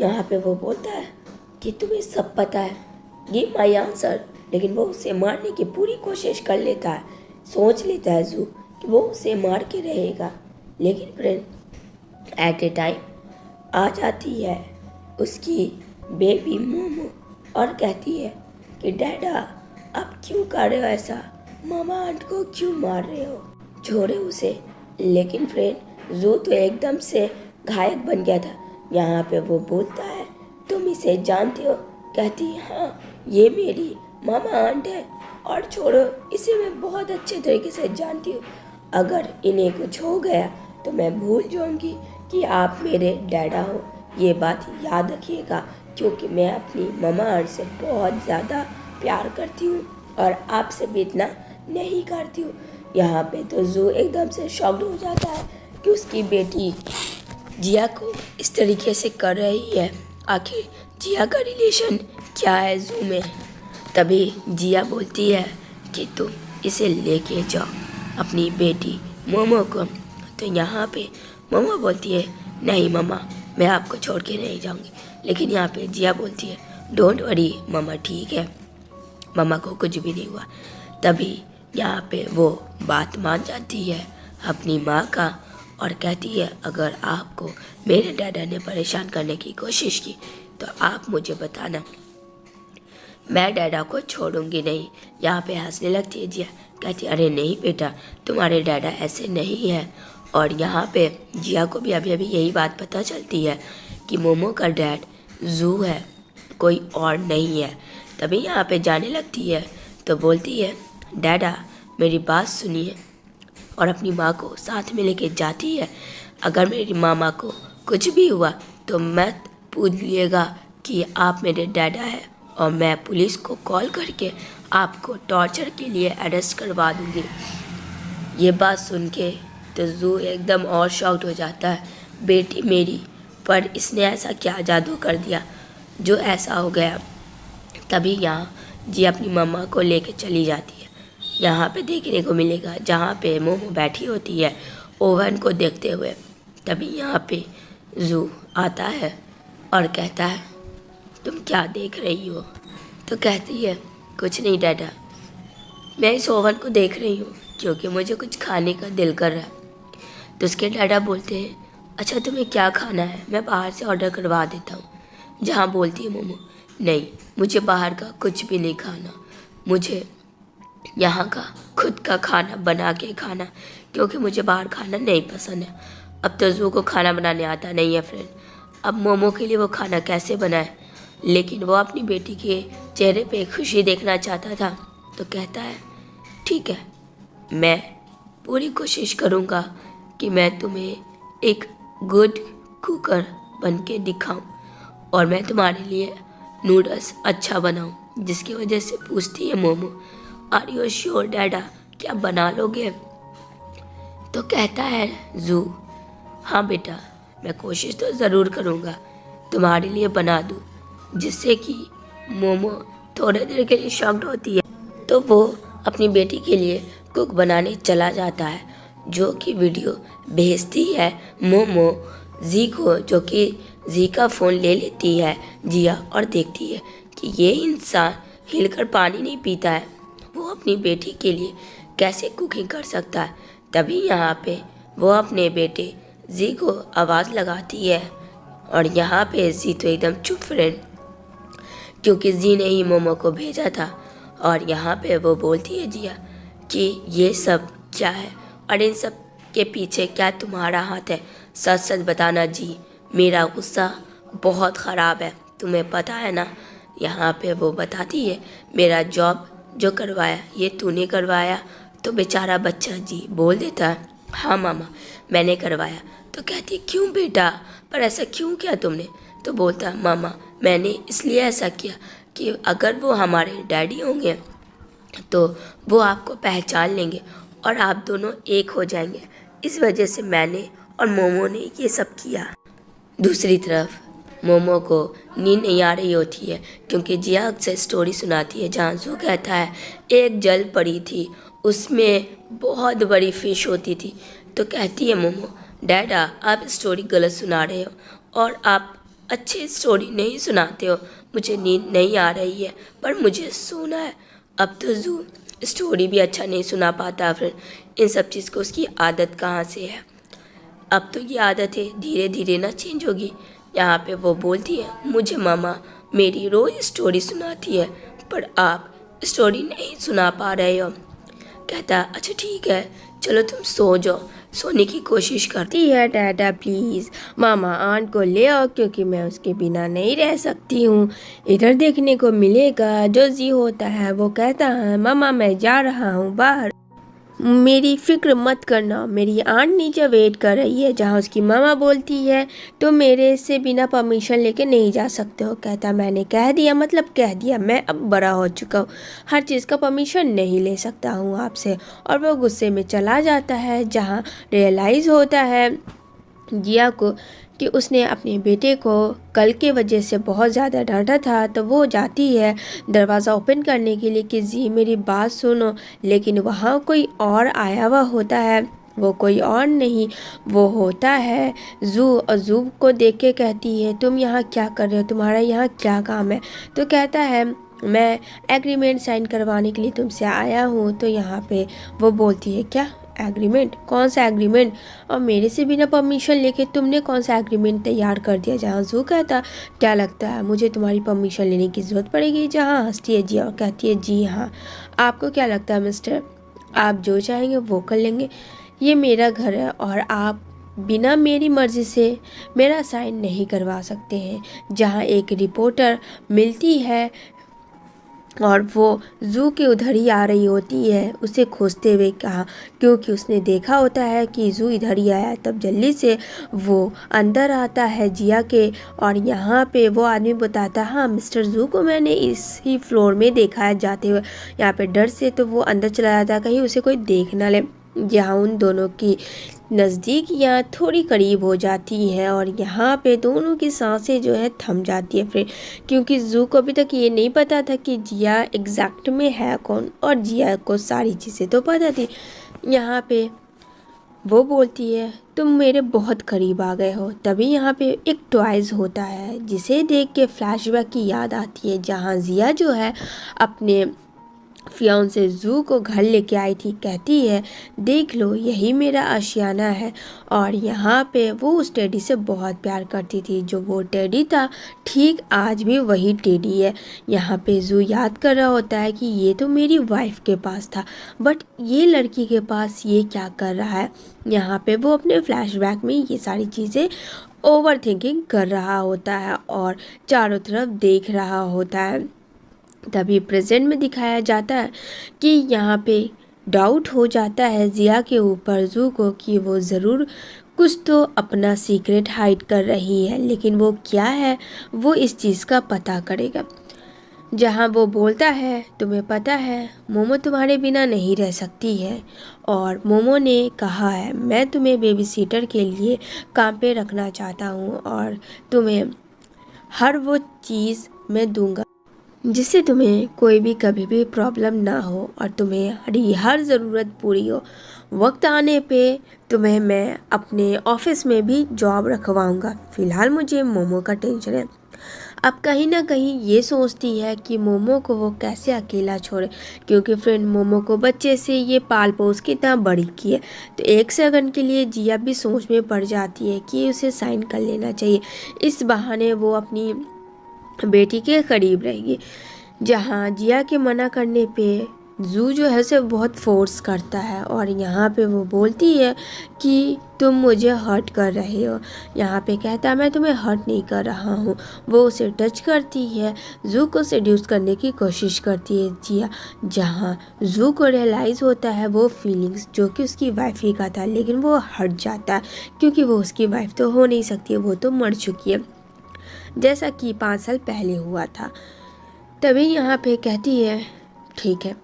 यहाँ पे वो बोलता है कि तुम्हें सब पता है, गिव माई आंसर। लेकिन वो उसे मारने की पूरी कोशिश कर लेता है। सोच लेता है जू कि वो उसे मार के रहेगा, लेकिन फ्रेंड एट ए टाइम आ जाती है उसकी बेबी मोमो और कहती है कि डैडा आप क्यों कर रहे हो ऐसा, मामा आंट को क्यों मार रहे हो, छोड़े उसे। लेकिन फ्रेंड जू तो एकदम से घायल बन गया था। यहाँ पे वो बोलता है, तुम इसे जानते हो? कहती है, हाँ ये मेरी मामा आंट है और छोड़ो इसे, मैं बहुत अच्छे तरीके से जानती हूँ। अगर इन्हें कुछ हो गया तो मैं भूल जाऊंगी कि आप मेरे डैडा हो। ये बात याद रखिएगा, क्योंकि मैं अपनी मामा आंट से बहुत ज़्यादा प्यार करती हूँ और आपसे भी इतना नहीं करती हूँ। यहाँ पे तो जू एकदम से शॉक्ड हो जाता है कि उसकी बेटी जिया को इस तरीके से कर रही है। आखिर जिया का रिलेशन क्या है जू में। तभी जिया बोलती है कि तुम इसे लेके जाओ अपनी बेटी मोमो को। तो यहाँ पे मोमो बोलती है, नहीं मम्मा, मैं आपको छोड़ के नहीं जाऊँगी। लेकिन यहाँ पे जिया बोलती है, डोंट वरी मम्मा, ठीक है, मम्मा को कुछ भी नहीं हुआ। तभी यहाँ पे वो बात मान जाती है अपनी माँ का और कहती है, अगर आपको मेरे डैडा ने परेशान करने की कोशिश की तो आप मुझे बताना, मैं डैडा को छोड़ूंगी नहीं। यहाँ पे हंसने लगती है जिया, कहती है, अरे नहीं बेटा, तुम्हारे डैडा ऐसे नहीं है। और यहाँ पे जिया को भी अभी अभी यही बात पता चलती है कि मोमो का डैड जू है, कोई और नहीं है। तभी यहाँ पे जाने लगती है तो बोलती है, डैडा मेरी बात सुनिए, और अपनी माँ को साथ में लेके जाती है। अगर मेरी मामा को कुछ भी हुआ तो मत पूछिएगा कि आप मेरे डैडा हैं, और मैं पुलिस को कॉल करके आपको टॉर्चर के लिए अरेस्ट करवा दूँगी। ये बात सुन के तो जू एकदम और शॉक्ड हो जाता है, बेटी मेरी, पर इसने ऐसा क्या जादू कर दिया जो ऐसा हो गया। तभी यहाँ जी अपनी मम्मा को लेके चली जाती है। यहाँ पे देखने को मिलेगा जहाँ पे मोमो बैठी होती है ओवन को देखते हुए। तभी यहाँ पे जू आता है और कहता है, तुम क्या देख रही हो? तो कहती है, कुछ नहीं डैडा, मैं इस ओवन को देख रही हूँ क्योंकि मुझे कुछ खाने का दिल कर रहा है। तो उसके डैडा बोलते हैं, अच्छा तुम्हें क्या खाना है, मैं बाहर से ऑर्डर करवा देता हूँ। जहाँ बोलती है मोमो, नहीं मुझे बाहर का कुछ भी नहीं खाना, मुझे यहाँ का खुद का खाना बना के खाना, क्योंकि मुझे बाहर खाना नहीं पसंद है। अब तो जू को खाना बनाने आता नहीं है फ्रेंड, अब मोमो के लिए वो खाना कैसे बनाए। लेकिन वो अपनी बेटी के चेहरे पे खुशी देखना चाहता था। तो कहता है, ठीक है, मैं पूरी कोशिश करूँगा कि मैं तुम्हें एक गुड कुकर बन के दिखाऊँ और मैं तुम्हारे लिए नूडल्स अच्छा बनाऊँ। जिसकी वजह से पूछती है मोमो, आर यू श्योर डैडा, क्या बना लोगे? तो कहता है जू, हाँ बेटा, मैं कोशिश तो ज़रूर करूँगा तुम्हारे लिए बना दूँ। जिससे कि मोमो थोड़े देर के लिए शॉक्ड होती है, तो वो अपनी बेटी के लिए कुक बनाने चला जाता है, जो कि वीडियो भेजती है मोमो जी को, जो कि जी का फ़ोन ले लेती है जिया और देखती है कि ये इंसान हिलकर पानी नहीं पीता है, वो अपनी बेटी के लिए कैसे कुकिंग कर सकता है। तभी यहाँ पे वो अपने बेटे जी को आवाज़ लगाती है और यहाँ पे जी तो एकदम चुप फ्रेंड, क्योंकि जी ने ही मोमो को भेजा था। और यहाँ पे वो बोलती है जिया कि ये सब क्या है और इन सब के पीछे क्या तुम्हारा हाथ है, सच सच बताना जी, मेरा गुस्सा बहुत ख़राब है, तुम्हें पता है ना। यहाँ पे वो बताती है मेरा जॉब जो करवाया ये तूने करवाया। तो बेचारा बच्चा जी बोल देता है हाँ मामा मैंने करवाया। तो कहती है क्यों बेटा, पर ऐसा क्यों किया तुमने। तो बोलता है मामा मैंने इसलिए ऐसा किया कि अगर वो हमारे डैडी होंगे तो वो आपको पहचान लेंगे और आप दोनों एक हो जाएंगे, इस वजह से मैंने और मोमो ने ये सब किया। दूसरी तरफ मोमो को नींद नहीं आ रही होती है, क्योंकि जिया अक्सर स्टोरी सुनाती है जहाँ जू कहता है एक जल पड़ी थी, उसमें बहुत बड़ी फिश होती थी। तो कहती है मोमो डैडा आप स्टोरी गलत सुना रहे हो और आप अच्छी स्टोरी नहीं सुनाते हो, मुझे नींद नहीं आ रही है पर मुझे सोना है। अब तो जू स्टोरी भी अच्छा नहीं सुना पाता फ्रेंड, इन सब चीज़ को उसकी आदत कहाँ से है। अब तो ये आदत है धीरे धीरे ना चेंज होगी। यहाँ पे वो बोलती है मुझे मामा मेरी रोज़ स्टोरी सुनाती है पर आप स्टोरी नहीं सुना पा रहे हो। कहता अच्छा ठीक है चलो तुम सो जाओ, सोने की कोशिश करती है। डैडा प्लीज़ मामा आंट को ले आओ क्योंकि मैं उसके बिना नहीं रह सकती हूँ। इधर देखने को मिलेगा जो जी होता है वो कहता है मामा मैं जा रहा हूँ बाहर, मेरी फिक्र मत करना, मेरी आंट नीचे वेट कर रही है। जहाँ उसकी मामा बोलती है तो मेरे से बिना परमिशन लेके नहीं जा सकते हो। कहता मैंने कह दिया मतलब कह दिया, मैं अब बड़ा हो चुका हूँ, हर चीज़ का परमिशन नहीं ले सकता हूँ आपसे। और वो गुस्से में चला जाता है। जहाँ रियलाइज़ होता है जिया को कि उसने अपने बेटे को कल के वजह से बहुत ज़्यादा डांटा था। तो वो जाती है दरवाज़ा ओपन करने के लिए कि जी मेरी बात सुनो, लेकिन वहाँ कोई और आया हुआ होता है। वो कोई और नहीं, वो होता है जू। और जू को देख के कहती है तुम यहाँ क्या कर रहे हो, तुम्हारा यहाँ क्या काम है। तो कहता है मैं एग्रीमेंट साइन करवाने के लिए तुमसे आया हूँ। तो यहाँ पे वो बोलती है क्या एग्रीमेंट, कौन सा एग्रीमेंट, और मेरे से बिना परमिशन लेके तुमने कौन सा एग्रीमेंट तैयार कर दिया। जहाँ जू कहता क्या लगता है मुझे तुम्हारी परमिशन लेने की ज़रूरत पड़ेगी। जहाँ हंसती है जिया और कहती है जी हाँ, आपको क्या लगता है मिस्टर, आप जो चाहेंगे वो कर लेंगे, ये मेरा घर है और आप बिना मेरी मर्ज़ी से मेरा साइन नहीं करवा सकते हैं। जहाँ एक रिपोर्टर मिलती है और वो जू के उधर ही आ रही होती है, उसे खोजते हुए कहा, क्योंकि उसने देखा होता है कि जू इधर ही आया। तब जल्दी से वो अंदर आता है जिया के, और यहाँ पे वो आदमी बताता हाँ मिस्टर जू को मैंने इसी फ्लोर में देखा है जाते हुए। यहाँ पे डर से तो वो अंदर चला जाता है कहीं उसे कोई देख ना ले। यहाँ उन दोनों की नज़दीकियाँ थोड़ी करीब हो जाती हैं और यहाँ पे दोनों की सांसें जो है थम जाती है फिर, क्योंकि जू को अभी तक ये नहीं पता था कि जिया एग्जैक्ट में है कौन, और जिया को सारी चीज़ें तो पता थी। यहाँ पे वो बोलती है तुम मेरे बहुत करीब आ गए हो। तभी यहाँ पे एक टॉयज़ होता है जिसे देख के फ्लैशबैक की याद आती है, जहाँ जिया जो है अपने फियांसे जू को घर लेके आई थी। कहती है देख लो यही मेरा आशियाना है। और यहाँ पे वो उस टेडी से बहुत प्यार करती थी, जो वो टेडी था ठीक आज भी वही टेडी है। यहाँ पे जू याद कर रहा होता है कि ये तो मेरी वाइफ के पास था, बट ये लड़की के पास ये क्या कर रहा है। यहाँ पे वो अपने फ्लैशबैक में ये सारी चीज़ें ओवर थिंकिंग कर रहा होता है और चारों तरफ देख रहा होता है। तभी प्रेजेंट में दिखाया जाता है कि यहाँ पे डाउट हो जाता है जिया के ऊपर जू को कि वो ज़रूर कुछ तो अपना सीक्रेट हाइड कर रही है, लेकिन वो क्या है वो इस चीज़ का पता करेगा। जहाँ वो बोलता है तुम्हें पता है मोमो तुम्हारे बिना नहीं रह सकती है, और मोमो ने कहा है मैं तुम्हें बेबी सीटर के लिए काम पे रखना चाहता हूँ और तुम्हें हर वो चीज़ मैं दूंगा जिससे तुम्हें कोई भी कभी भी प्रॉब्लम ना हो और तुम्हें हर ज़रूरत पूरी हो। वक्त आने पे तुम्हें मैं अपने ऑफिस में भी जॉब रखवाऊंगा, फ़िलहाल मुझे मोमो का टेंशन है। अब कहीं ना कहीं ये सोचती है कि मोमो को वो कैसे अकेला छोड़े, क्योंकि फ्रेंड मोमो को बच्चे से ये पाल पोस के इतना बड़ी की है। तो एक सेकंड के लिए जिया भी सोच में पड़ जाती है कि उसे साइन कर लेना चाहिए। इस बहाने वो अपनी बेटी के करीब रहेगी। जहाँ जिया के मना करने पे जू जो है उसे बहुत फोर्स करता है और यहाँ पे वो बोलती है कि तुम मुझे हर्ट कर रहे हो। यहाँ पे कहता है मैं तुम्हें हर्ट नहीं कर रहा हूँ। वो उसे टच करती है, जू को सेड्यूस करने की कोशिश करती है जिया। जहाँ जू को रियलाइज़ होता है वो फीलिंग्स जो कि उसकी वाइफ ही का था, लेकिन वो हट जाता है क्योंकि वो उसकी वाइफ तो हो नहीं सकती है, वो तो मर चुकी है, जैसा कि 5 साल पहले हुआ था। तभी यहाँ पे कहती है ठीक है,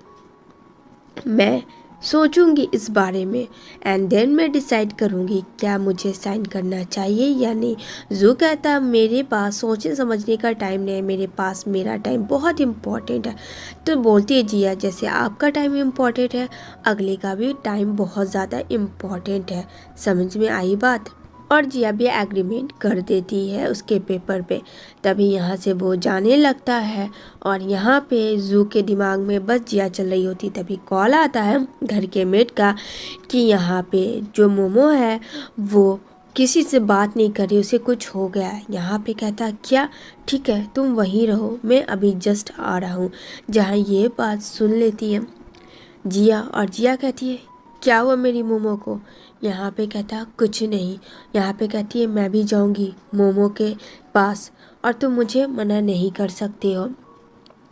मैं सोचूंगी इस बारे में एंड देन मैं डिसाइड करूंगी क्या मुझे साइन करना चाहिए या नहीं। जू कहता है मेरे पास सोचने समझने का टाइम नहीं है, मेरे पास मेरा टाइम बहुत इम्पॉर्टेंट है। तो बोलती है जिया जैसे आपका टाइम इम्पॉर्टेंट है, अगले का भी टाइम बहुत ज़्यादा इम्पॉर्टेंट है। समझ में आई बात? और जिया भी एग्रीमेंट कर देती है उसके पेपर पे। तभी यहाँ से वो जाने लगता है और यहाँ पे जू के दिमाग में बस जिया चल रही होती। तभी कॉल आता है घर के मेट का कि यहाँ पे जो मोमो है वो किसी से बात नहीं कर रही, उसे कुछ हो गया है। यहाँ पे कहता क्या, ठीक है तुम वहीं रहो, मैं अभी जस्ट आ रहा हूँ। जहाँ ये बात सुन लेती है जिया और जिया कहती है क्या हुआ मेरी मोमो को? यहाँ पे कहता कुछ नहीं। यहाँ पे कहती है मैं भी जाऊँगी मोमो के पास और तुम मुझे मना नहीं कर सकते हो।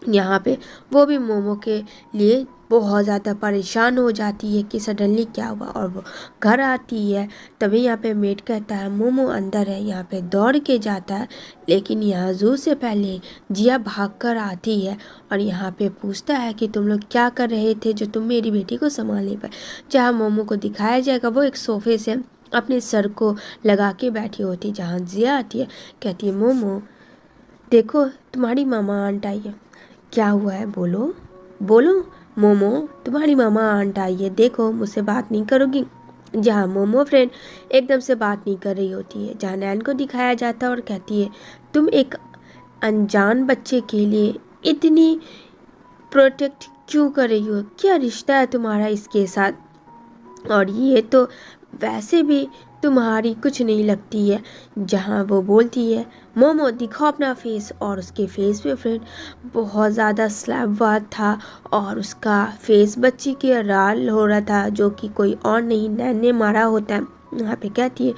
यहाँ पे वो भी मोमो के लिए बहुत ज़्यादा परेशान हो जाती है कि सडनली क्या हुआ, और वो घर आती है। तभी यहाँ पे मेट कहता है मोमो अंदर है। यहाँ पे दौड़ के जाता है, लेकिन यहाँ जू से पहले जिया भागकर आती है और यहाँ पे पूछता है कि तुम लोग क्या कर रहे थे जो तुम मेरी बेटी को संभाल नहीं पाए। जहाँ मोमो को दिखाया जाएगा वो एक सोफे से अपने सर को लगा के बैठी होती। जहाँ जिया आती है, कहती है मोमो देखो तुम्हारी मामा आंट आई है। क्या हुआ है, बोलो बोलो। मोमो तुम्हारी मामा आंट आई है, देखो मुझसे बात नहीं करोगी। जहाँ मोमो फ्रेंड एकदम से बात नहीं कर रही होती है। जहाँ नैन को दिखाया जाता है और कहती है तुम एक अनजान बच्चे के लिए इतनी प्रोटेक्ट क्यों कर रही हो, क्या रिश्ता है तुम्हारा इसके साथ, और ये तो वैसे भी तुम्हारी कुछ नहीं लगती है। जहाँ वो बोलती है मोमो दिखाओ अपना फेस, और उसके फेस पे फ्रेंड बहुत ज़्यादा स्लैब हुआ था और उसका फेस बच्ची के लाल हो रहा था, जो कि कोई और नहीं नैन ने मारा होता है। यहाँ पे कहती है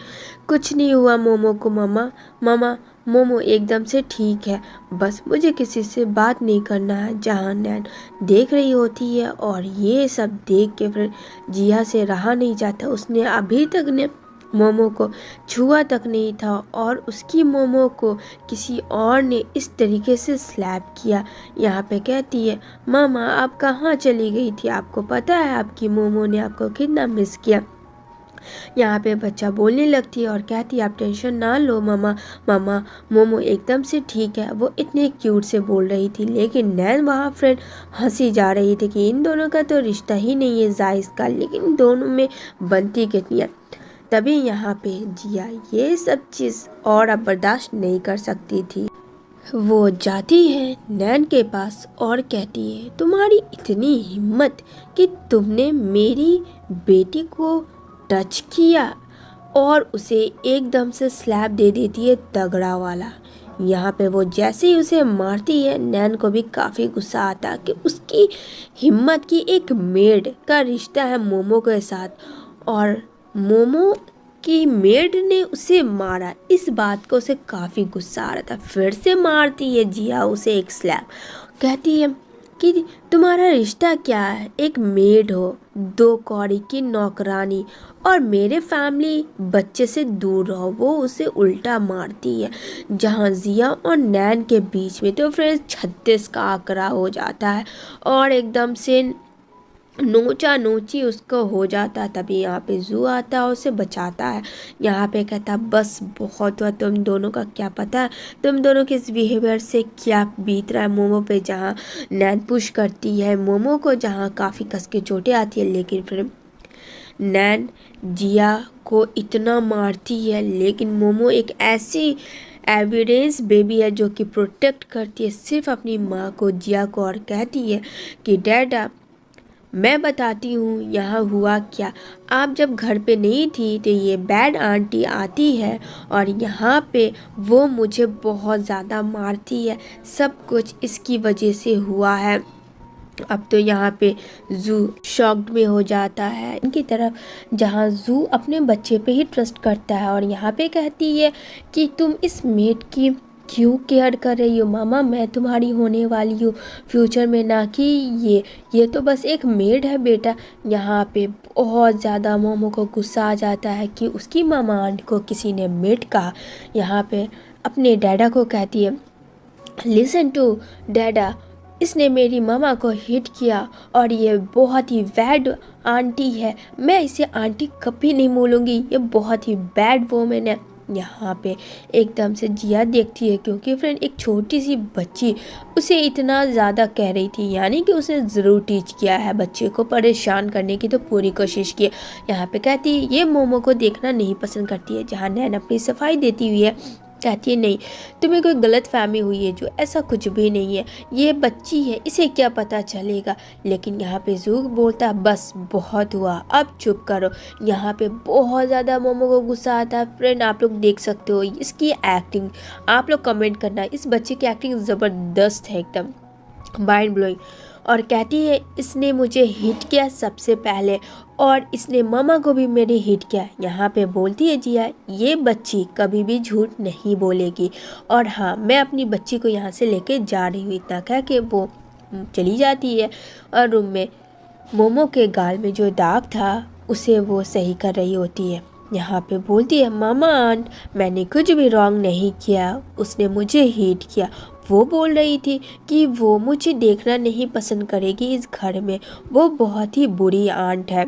कुछ नहीं हुआ मोमो को मामा। मामा मोमो एकदम से ठीक है, बस मुझे किसी से बात नहीं करना है। जहाँ नैन देख रही होती है और ये सब देख के फिर जिया से रहा नहीं जाता। उसने अभी तक ने मोमो को छुआ तक नहीं था और उसकी मोमो को किसी और ने इस तरीके से स्लैप किया। यहाँ पे कहती है मामा आप कहाँ चली गई थी, आपको पता है आपकी मोमो ने आपको कितना मिस किया। यहाँ पे बच्चा बोलने लगती है और कहती है आप टेंशन ना लो मामा, मामा मोमो एकदम से ठीक है। वो इतने क्यूट से बोल रही थी, लेकिन नैन वहाँ फ्रेंड हंसी जा रही थी कि इन दोनों का तो रिश्ता ही नहीं है जायज़ का, लेकिन इन दोनों में बनती कितनी है। तभी यहाँ पे जिया ये सब चीज़ और अब बर्दाश्त नहीं कर सकती थी। वो जाती है नैन के पास और कहती है तुम्हारी इतनी हिम्मत कि तुमने मेरी बेटी को टच किया, और उसे एकदम से स्लैप दे देती है तगड़ा वाला। यहाँ पे वो जैसे ही उसे मारती है नैन को भी काफ़ी गुस्सा आता है कि उसकी हिम्मत की एक मेड का रिश्ता है मोमो के साथ, और मोमो की मेड ने उसे मारा। इस बात को उसे काफ़ी गुस्सा आ रहा था। फिर से मारती है जिया उसे एक स्लैप, कहती है कि तुम्हारा रिश्ता क्या है, एक मेड हो, 2 कौड़ी की नौकरानी, और मेरे फैमिली बच्चे से दूर रहो। वो उसे उल्टा मारती है। जहाँ जिया और नैन के बीच में तो फिर 36 का आंकड़ा हो जाता है और एकदम से नोचा नोची उसको हो जाता। तभी यहाँ पे जू आता है, उसे बचाता है। यहाँ पे कहता बस बहुत हुआ, तुम दोनों का क्या पता है तुम दोनों के इस बिहेवियर से क्या बीत रहा है मोमो पे। जहाँ नैन पुश करती है मोमो को, जहाँ काफ़ी कस के चोटें आती है, लेकिन फिर नैन जिया को इतना मारती है, लेकिन मोमो एक एविडेंस बेबी है जो कि प्रोटेक्ट करती है सिर्फ अपनी माँ को, जिया को, और कहती है कि डैडा मैं बताती हूँ यहाँ हुआ क्या। आप जब घर पे नहीं थी तो ये बैड आंटी आती है और यहाँ पे वो मुझे बहुत ज़्यादा मारती है, सब कुछ इसकी वजह से हुआ है। अब तो यहाँ पे जू शॉक्ड में हो जाता है इनकी तरफ, जहाँ जू अपने बच्चे पे ही ट्रस्ट करता है और यहाँ पे कहती है कि तुम इस मेड की क्यों केयर कर रही हो मामा, मैं तुम्हारी होने वाली हूँ फ्यूचर में, ना कि ये तो बस एक मेड है बेटा। यहाँ पे बहुत ज़्यादा मोमो को गुस्सा आ जाता है कि उसकी मामा आंटी को किसी ने मेड कहा। यहाँ पे अपने डैडा को कहती है लिसन टू डैडा, इसने मेरी मामा को हिट किया और ये बहुत ही बैड आंटी है, मैं इसे आंटी कभी नहीं बोलूँगी, ये बहुत ही बैड वोमेन है। यहाँ पे एकदम से जिया देखती है क्योंकि फ्रेंड एक छोटी सी बच्ची उसे इतना ज़्यादा कह रही थी, यानी कि उसने ज़रूर टीच किया है, बच्चे को परेशान करने की तो पूरी कोशिश की है। यहाँ पे कहती है ये मोमो को देखना नहीं पसंद करती है, जहाँ नैन अपनी सफाई देती हुई है कहती है नहीं तुम्हें कोई गलत फहमी हुई है, जो ऐसा कुछ भी नहीं है, ये बच्ची है इसे क्या पता चलेगा। लेकिन यहाँ पे जूक बोलता है बस बहुत हुआ अब चुप करो। यहाँ पे बहुत ज़्यादा मोमो को गुस्सा आता है। फ्रेंड आप लोग देख सकते हो इसकी एक्टिंग, आप लोग कमेंट करना, इस बच्चे की एक्टिंग ज़बरदस्त है, एकदम माइंड ब्लोइंग। और कहती है इसने मुझे हिट किया सबसे पहले और इसने मामा को भी मेरे हिट किया। यहाँ पे बोलती है जिया ये बच्ची कभी भी झूठ नहीं बोलेगी और हाँ मैं अपनी बच्ची को यहाँ से लेके जा रही हूँ। इतना कह के वो चली जाती है और रूम में मोमो के गाल में जो दाग था उसे वो सही कर रही होती है। यहाँ पे बोलती है मामा आंट मैंने कुछ भी रॉन्ग नहीं किया, उसने मुझे हिट किया। वो बोल रही थी कि वो मुझे देखना नहीं पसंद करेगी इस घर में, वो बहुत ही बुरी आंट है।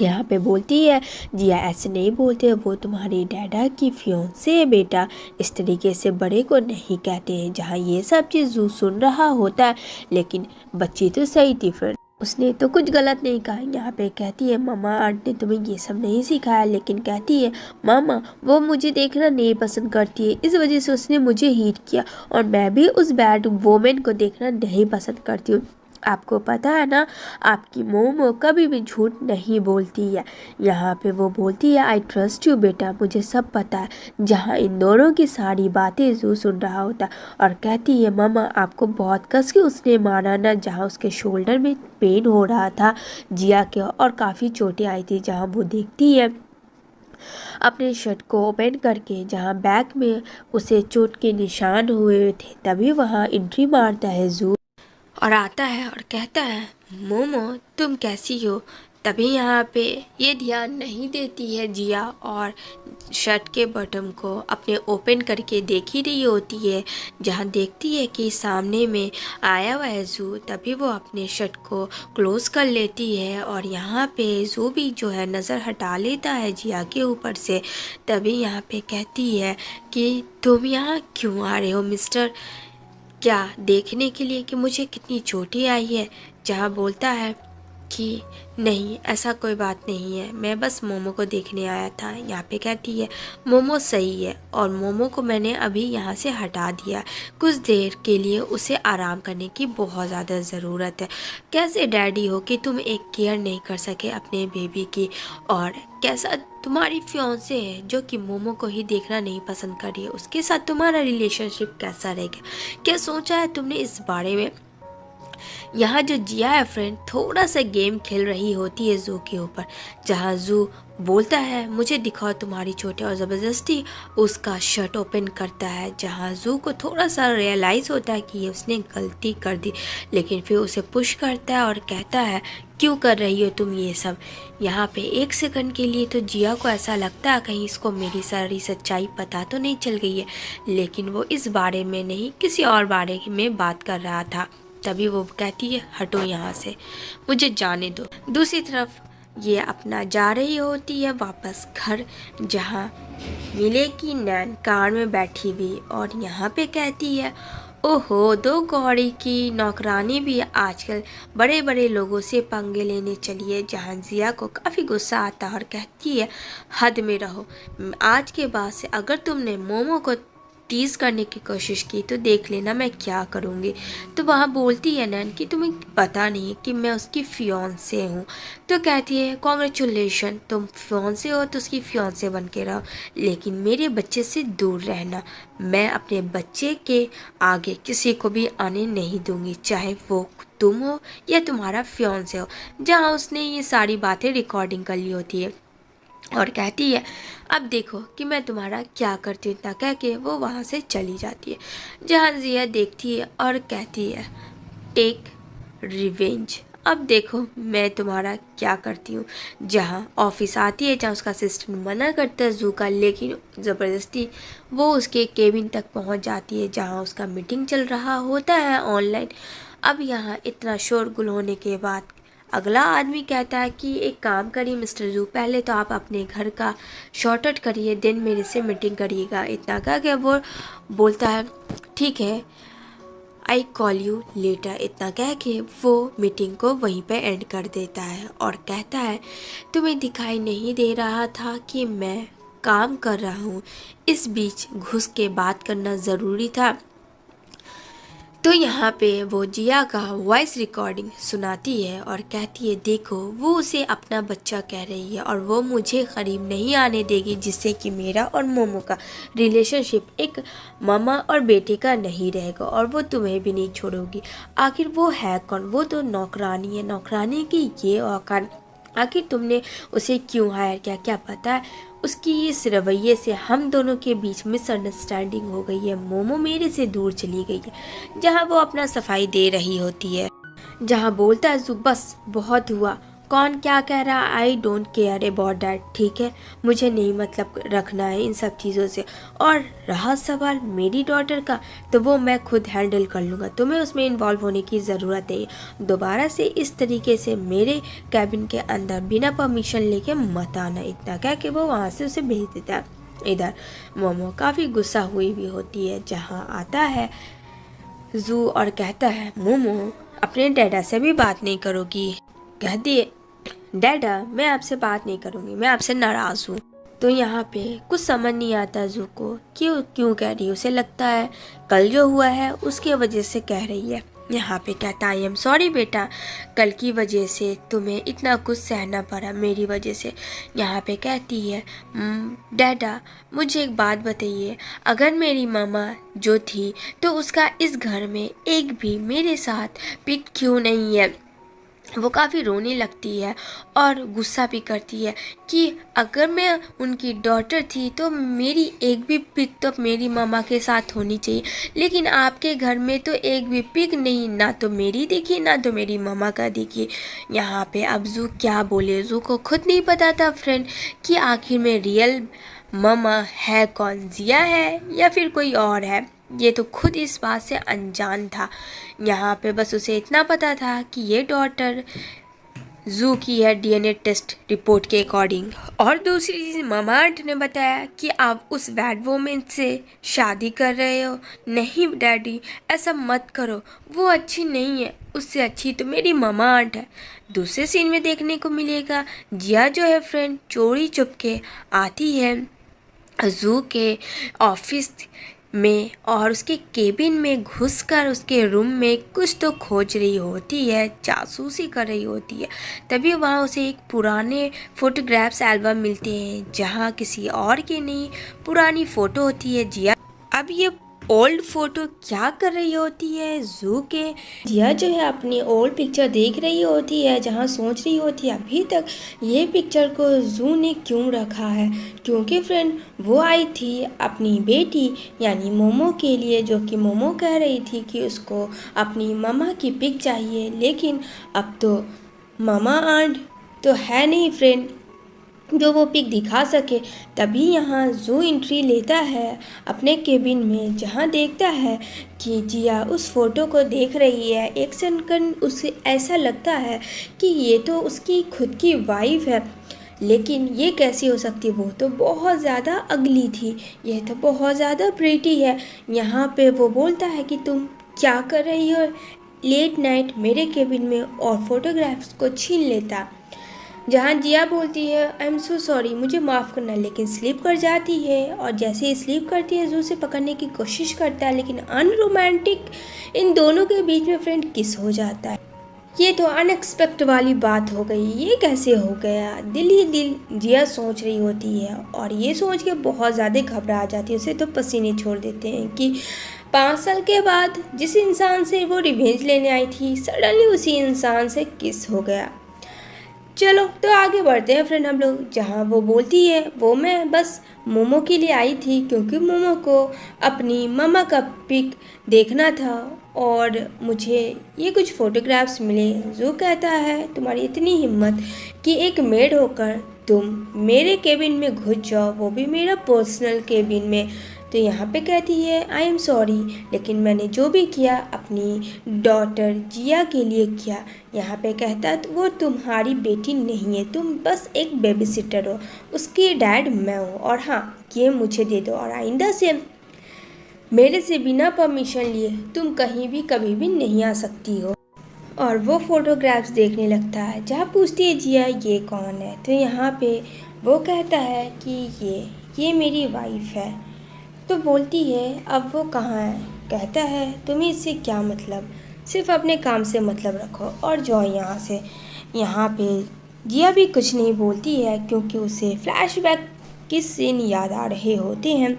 यहाँ पे बोलती है जिया ऐसे नहीं बोलते, वो तुम्हारी डैडा की फियोंसे है बेटा, इस तरीके से बड़े को नहीं कहते हैं। जहाँ ये सब चीज़ जू सुन रहा होता है, लेकिन बच्ची तो सही थी फ्रेंड, उसने तो कुछ गलत नहीं कहा। यहाँ पे कहती है मामा आंट ने तुम्हें ये सब नहीं सिखाया, लेकिन कहती है मामा वो मुझे देखना नहीं पसंद करती है, इस वजह से उसने मुझे हिट किया और मैं भी उस बैड वोमेन को देखना नहीं पसंद करती हूँ। आपको पता है ना आपकी मोमो कभी भी झूठ नहीं बोलती है। यहाँ पे वो बोलती है आई ट्रस्ट यू बेटा, मुझे सब पता है। जहाँ इन दोनों की सारी बातें जू सुन रहा होता और कहती है मामा आपको बहुत कस के उसने मारा ना, जहाँ उसके शोल्डर में पेन हो रहा था जिया के और काफ़ी चोटें आई थी। जहाँ वो देखती है अपने शर्ट को ओपन करके जहाँ बैक में उसे चोट के निशान हुए थे, तभी वहाँ एंट्री मारता है जू और आता है और कहता है मोमो तुम कैसी हो। तभी यहाँ पे ये ध्यान नहीं देती है जिया और शर्ट के बटन को अपने ओपन करके देख ही रही होती है। जहाँ देखती है कि सामने में आया हुआ है जू, तभी वो अपने शर्ट को क्लोज कर लेती है और यहाँ पे जू भी जो है नज़र हटा लेता है जिया के ऊपर से। तभी यहाँ पे कहती है कि तुम यहाँ क्यों आ रहे हो मिस्टर, क्या देखने के लिए कि मुझे कितनी चोटें आई है। जहाँ बोलता है कि नहीं ऐसा कोई बात नहीं है, मैं बस मोमो को देखने आया था। यहाँ पे कहती है मोमो सही है और मोमो को मैंने अभी यहाँ से हटा दिया, कुछ देर के लिए उसे आराम करने की बहुत ज़्यादा ज़रूरत है। कैसे डैडी हो कि तुम एक केयर नहीं कर सके अपने बेबी की, और कैसा तुम्हारी फियांसे है जो कि मोमो को ही देखना नहीं पसंद कर रही है, उसके साथ तुम्हारा रिलेशनशिप कैसा रहेगा, क्या सोचा है तुमने इस बारे में। यहाँ जो जिया है फ्रेंड थोड़ा सा गेम खेल रही होती है जू के ऊपर, जहाँ जू बोलता है मुझे दिखाओ तुम्हारी चोटें और ज़बरदस्ती उसका शर्ट ओपन करता है। जहाँ जू को थोड़ा सा रियलाइज़ होता है कि ये उसने गलती कर दी, लेकिन फिर उसे पुश करता है और कहता है क्यों कर रही हो तुम ये सब। यहाँ पे एक सेकंड के लिए तो जिया को ऐसा लगता है कहीं इसको मेरी सारी सच्चाई पता तो नहीं चल गई है, लेकिन वो इस बारे में नहीं किसी और बारे में बात कर रहा था। तभी वो कहती है हटो यहाँ से, मुझे जाने दो। दूसरी तरफ ये अपना जा रही होती है वापस घर, जहाँ मिले की नैन कार में बैठी हुई और यहाँ पे कहती है ओहो दो गौरी की नौकरानी भी आजकल बड़े बड़े लोगों से पंगे लेने चली है। जहाँ जिया को काफ़ी गुस्सा आता है और कहती है हद में रहो, आज के बाद से अगर तुमने मोमो को टीज़ करने की कोशिश की तो देख लेना मैं क्या करूँगी। तो वहाँ बोलती है नैन कि तुम्हें पता नहीं कि मैं उसकी फियांसे हूँ। तो कहती है कॉन्ग्रेचुलेशन, तुम फियांसे हो तो उसकी फियांसे बन के रहो, लेकिन मेरे बच्चे से दूर रहना। मैं अपने बच्चे के आगे किसी को भी आने नहीं दूंगी, चाहे वो तुम हो या तुम्हारा फियांसे हो। जहाँ उसने ये सारी बातें रिकॉर्डिंग कर ली होती है और कहती है अब देखो कि मैं तुम्हारा क्या करती हूँ। इतना कह के वो वहाँ से चली जाती है। जहाँ जिया देखती है और कहती है टेक रिवेंज, अब देखो मैं तुम्हारा क्या करती हूँ। जहाँ ऑफिस आती है, जहाँ उसका असिस्टेंट मना करता है जू का, लेकिन ज़बरदस्ती वो उसके केबिन तक पहुँच जाती है जहाँ उसका मीटिंग चल रहा होता है ऑनलाइन। अब यहाँ इतना शोरगुल होने के बाद अगला आदमी कहता है कि एक काम करिए मिस्टर जू, पहले तो आप अपने घर का शॉर्ट आउट करिए, देन मेरे से मीटिंग करिएगा। इतना कह के वो बोलता है ठीक है, आई कॉल यू लेटर। इतना कह के वो मीटिंग को वहीं पे एंड कर देता है और कहता है तुम्हें दिखाई नहीं दे रहा था कि मैं काम कर रहा हूँ, इस बीच घुस के बात करना ज़रूरी था। तो यहाँ पे वो जिया का वॉइस रिकॉर्डिंग सुनाती है और कहती है देखो वो उसे अपना बच्चा कह रही है और वो मुझे करीब नहीं आने देगी, जिससे कि मेरा और मोमो का रिलेशनशिप एक मामा और बेटे का नहीं रहेगा और वो तुम्हें भी नहीं छोड़ोगी। आखिर वो है कौन? वो तो नौकरानी है, नौकरानी की ये औकात। आखिर तुमने उसे क्यों हायर किया? क्या पता है उसकी इस रवैये से हम दोनों के बीच मिसअंडरस्टैंडिंग हो गई है, मोमो मेरे से दूर चली गई है। जहाँ वो अपना सफाई दे रही होती है, जहाँ बोलता है जू बस बहुत हुआ, कौन क्या कह रहा है I don't care about that, ठीक है मुझे नहीं मतलब रखना है इन सब चीज़ों से। और रहा सवाल मेरी डॉटर का, तो वो मैं खुद हैंडल कर लूँगा, तुम्हें उसमें इन्वॉल्व होने की ज़रूरत है। दोबारा से इस तरीके से मेरे कैबिन के अंदर बिना परमिशन लेके मत आना। इतना कह के वो वहाँ से उसे भेज देता है। इधर मोमो काफ़ी गुस्सा हुई भी होती है। जहाँ आता है जू और कहता है मोमो अपने डैडा से भी बात नहीं करोगी? कहती है डैडा मैं आपसे बात नहीं करूँगी, मैं आपसे नाराज़ हूँ। तो यहाँ पे कुछ समझ नहीं आता जू को क्यों क्यों कह रही है। उसे लगता है कल जो हुआ है उसके वजह से कह रही है। यहाँ पे कहता आई एम सॉरी बेटा, कल की वजह से तुम्हें इतना कुछ सहना पड़ा मेरी वजह से। यहाँ पे कहती है डैडा मुझे एक बात बताइए, अगर मेरी मामा जो थी तो उसका इस घर में एक भी मेरे साथ पिक क्यों नहीं है? वो काफ़ी रोने लगती है और गुस्सा भी करती है कि अगर मैं उनकी डॉटर थी तो मेरी एक भी पिक तो मेरी मामा के साथ होनी चाहिए, लेकिन आपके घर में तो एक भी पिक नहीं, ना तो मेरी देखी ना तो मेरी मामा का देखी। यहाँ पे अब जू क्या बोले, जू को खुद नहीं पता था फ्रेंड कि आखिर में रियल मामा है कौन, जिया है या फिर कोई और है। ये तो खुद इस बात से अनजान था। यहाँ पे बस उसे इतना पता था कि ये डॉटर जू की है डीएनए टेस्ट रिपोर्ट के अकॉर्डिंग। और दूसरी चीज़ मामा आंट ने बताया कि आप उस बैड वोमेन से शादी कर रहे हो। नहीं डैडी ऐसा मत करो, वो अच्छी नहीं है, उससे अच्छी तो मेरी मामा आंट है। दूसरे सीन में देखने को मिलेगा जिया जो है फ्रेंड चोरी चुपके आती है जू के ऑफिस में और उसके केबिन में घुसकर उसके रूम में कुछ तो खोज रही होती है, जासूसी कर रही होती है। तभी वहाँ उसे एक पुराने फोटोग्राफ्स एल्बम मिलते हैं जहाँ किसी और की नहीं पुरानी फ़ोटो होती है जिया। अब ये ओल्ड फोटो क्या कर रही होती है जू के? जिया जो है अपनी ओल्ड पिक्चर देख रही होती है जहाँ सोच रही होती है अभी तक ये पिक्चर को जू ने क्यों रखा है, क्योंकि फ्रेंड वो आई थी अपनी बेटी यानी मोमो के लिए, जो कि मोमो कह रही थी कि उसको अपनी मामा की पिक चाहिए, लेकिन अब तो मामा आंट तो है नहीं फ्रेंड जो वो पिक दिखा सके। तभी यहाँ जू एंट्री लेता है अपने केबिन में, जहाँ देखता है कि जिया उस फोटो को देख रही है। एक सेकंड उसे ऐसा लगता है कि ये तो उसकी खुद की वाइफ है, लेकिन ये कैसी हो सकती, वो तो बहुत ज़्यादा अगली थी, ये तो बहुत ज़्यादा प्रीटी है। यहाँ पे वो बोलता है कि तुम क्या कर रही हो लेट नाइट मेरे केबिन में, और फोटोग्राफ्स को छीन लेता। जहाँ जिया बोलती है आई एम सो सॉरी, मुझे माफ़ करना, लेकिन स्लीप कर जाती है। और जैसे ही स्लीप करती है जू से पकड़ने की कोशिश करता है, लेकिन अनरोमांटिक इन दोनों के बीच में फ्रेंड किस हो जाता है। ये तो अनएक्सपेक्ट वाली बात हो गई, ये कैसे हो गया। दिल ही दिल जिया सोच रही होती है और ये सोच के बहुत ज़्यादा घबरा जाती है। उसे तो पसीने छोड़ देते हैं कि 5 साल के बाद जिस इंसान से वो रिवेंज लेने आई थी, सडनली उसी इंसान से किस हो गया। चलो तो आगे बढ़ते हैं फ्रेंड हम लोग, जहाँ वो बोलती है वो मैं बस मोमो के लिए आई थी क्योंकि मोमो को अपनी मम्मा का पिक देखना था और मुझे ये कुछ फ़ोटोग्राफ्स मिले। जो कहता है तुम्हारी इतनी हिम्मत कि एक मेड होकर तुम मेरे केबिन में घुस जाओ, वो भी मेरा पर्सनल केबिन में। तो यहाँ पे कहती है आई एम सॉरी, लेकिन मैंने जो भी किया अपनी डॉटर जिया के लिए किया। यहाँ पे कहता है वो तुम्हारी बेटी नहीं है, तुम बस एक बेबी सिटर हो, उसकी डैड मैं हूँ। और हाँ, ये मुझे दे दो और आइंदा से मेरे से बिना परमिशन लिए तुम कहीं भी कभी भी नहीं आ सकती हो। और वो फ़ोटोग्राफ्स देखने लगता है, जहाँ पूछती है जिया ये कौन है। तो यहाँ पे वो कहता है कि ये मेरी वाइफ है। तो बोलती है अब वो कहाँ है। कहता है तुम्हें इससे क्या मतलब, सिर्फ अपने काम से मतलब रखो और जाओ यहाँ से। यहाँ पे जिया भी कुछ नहीं बोलती है क्योंकि उसे फ्लैशबैक के सीन याद आ रहे होते हैं।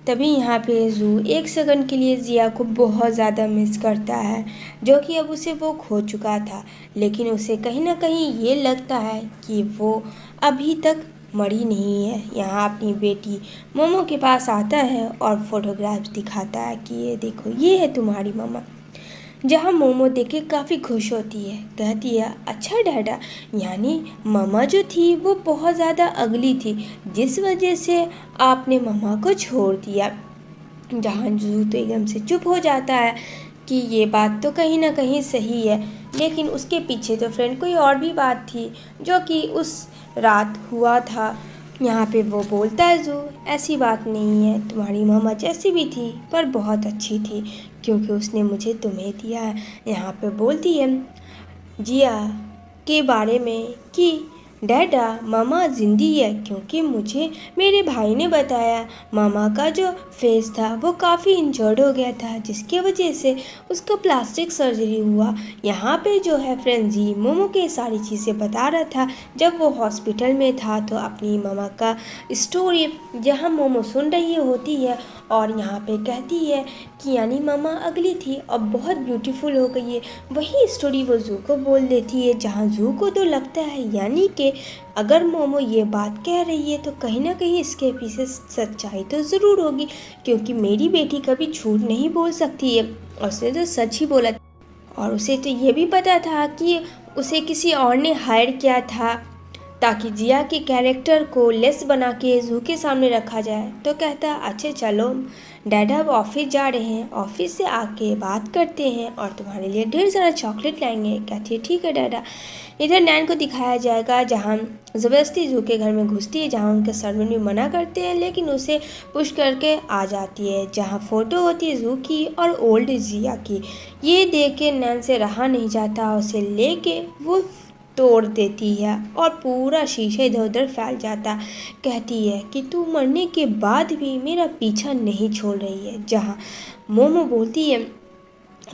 तभी यहाँ पे जू एक सेकंड के लिए जिया को बहुत ज़्यादा मिस करता है, जो कि अब उसे वो खो चुका था। लेकिन उसे कहीं ना कहीं ये लगता है कि वो अभी तक मरी नहीं है। यहाँ अपनी बेटी मोमो के पास आता है और फोटोग्राफ्स दिखाता है कि ये देखो ये है तुम्हारी मम्मा। जहाँ मोमो देख के काफ़ी खुश होती है, कहती है अच्छा डैडा, यानी मम्मा जो थी वो बहुत ज़्यादा अगली थी जिस वजह से आपने मम्मा को छोड़ दिया। जहाँ जू तो एकदम से चुप हो जाता है कि ये बात तो कहीं ना कहीं सही है, लेकिन उसके पीछे तो फ्रेंड कोई और भी बात थी जो कि उस रात हुआ था। यहाँ पे वो बोलता है जू ऐसी बात नहीं है, तुम्हारी मम्मा जैसी भी थी पर बहुत अच्छी थी क्योंकि उसने मुझे तुम्हें दिया है। यहाँ पे बोलती है जिया के बारे में कि डैडा मामा जिंदी है क्योंकि मुझे मेरे भाई ने बताया मामा का जो फेस था वो काफ़ी इंजर्ड हो गया था जिसकी वजह से उसका प्लास्टिक सर्जरी हुआ। यहाँ पे जो है फ्रेंड जी मोमो के सारी चीज़ें बता रहा था जब वो हॉस्पिटल में था। तो अपनी मामा का स्टोरी जहाँ मोमो सुन रही होती है और यहाँ पे कहती है कि यानी मामा अगली थी अब बहुत ब्यूटीफुल हो गई है। वही स्टोरी वो जू को बोल देती है, जहाँ जू को तो लगता है यानी कि अगर मोमो ये बात कह रही है तो कहीं ना कहीं इसके पीछे सच्चाई तो ज़रूर होगी क्योंकि मेरी बेटी कभी झूठ नहीं बोल सकती है और उसने तो सच ही बोला। और उसे तो ये भी पता था कि उसे किसी और ने हायर किया था ताकि जिया के कैरेक्टर को लेस बना के जू के सामने रखा जाए। तो कहता अच्छा चलो डैडा अब ऑफिस जा रहे हैं, ऑफिस से आके बात करते हैं और तुम्हारे लिए ढेर सारा चॉकलेट लाएंगे। कहती है ठीक है डैडा। इधर नैन को दिखाया जाएगा जहाँ ज़बरदस्ती जू के घर में घुसती है, जहाँ उनके सर्वेंट भी मना करते हैं लेकिन उसे पुश करके आ जाती है। जहाँ फ़ोटो होती है जू की और ओल्ड जिया की। ये देख के नैन से रहा नहीं जाता, उसे लेके वो तोड़ देती है और पूरा शीशे इधर उधर फैल जाता। कहती है कि तू मरने के बाद भी मेरा पीछा नहीं छोड़ रही है। जहाँ मोमो बोलती है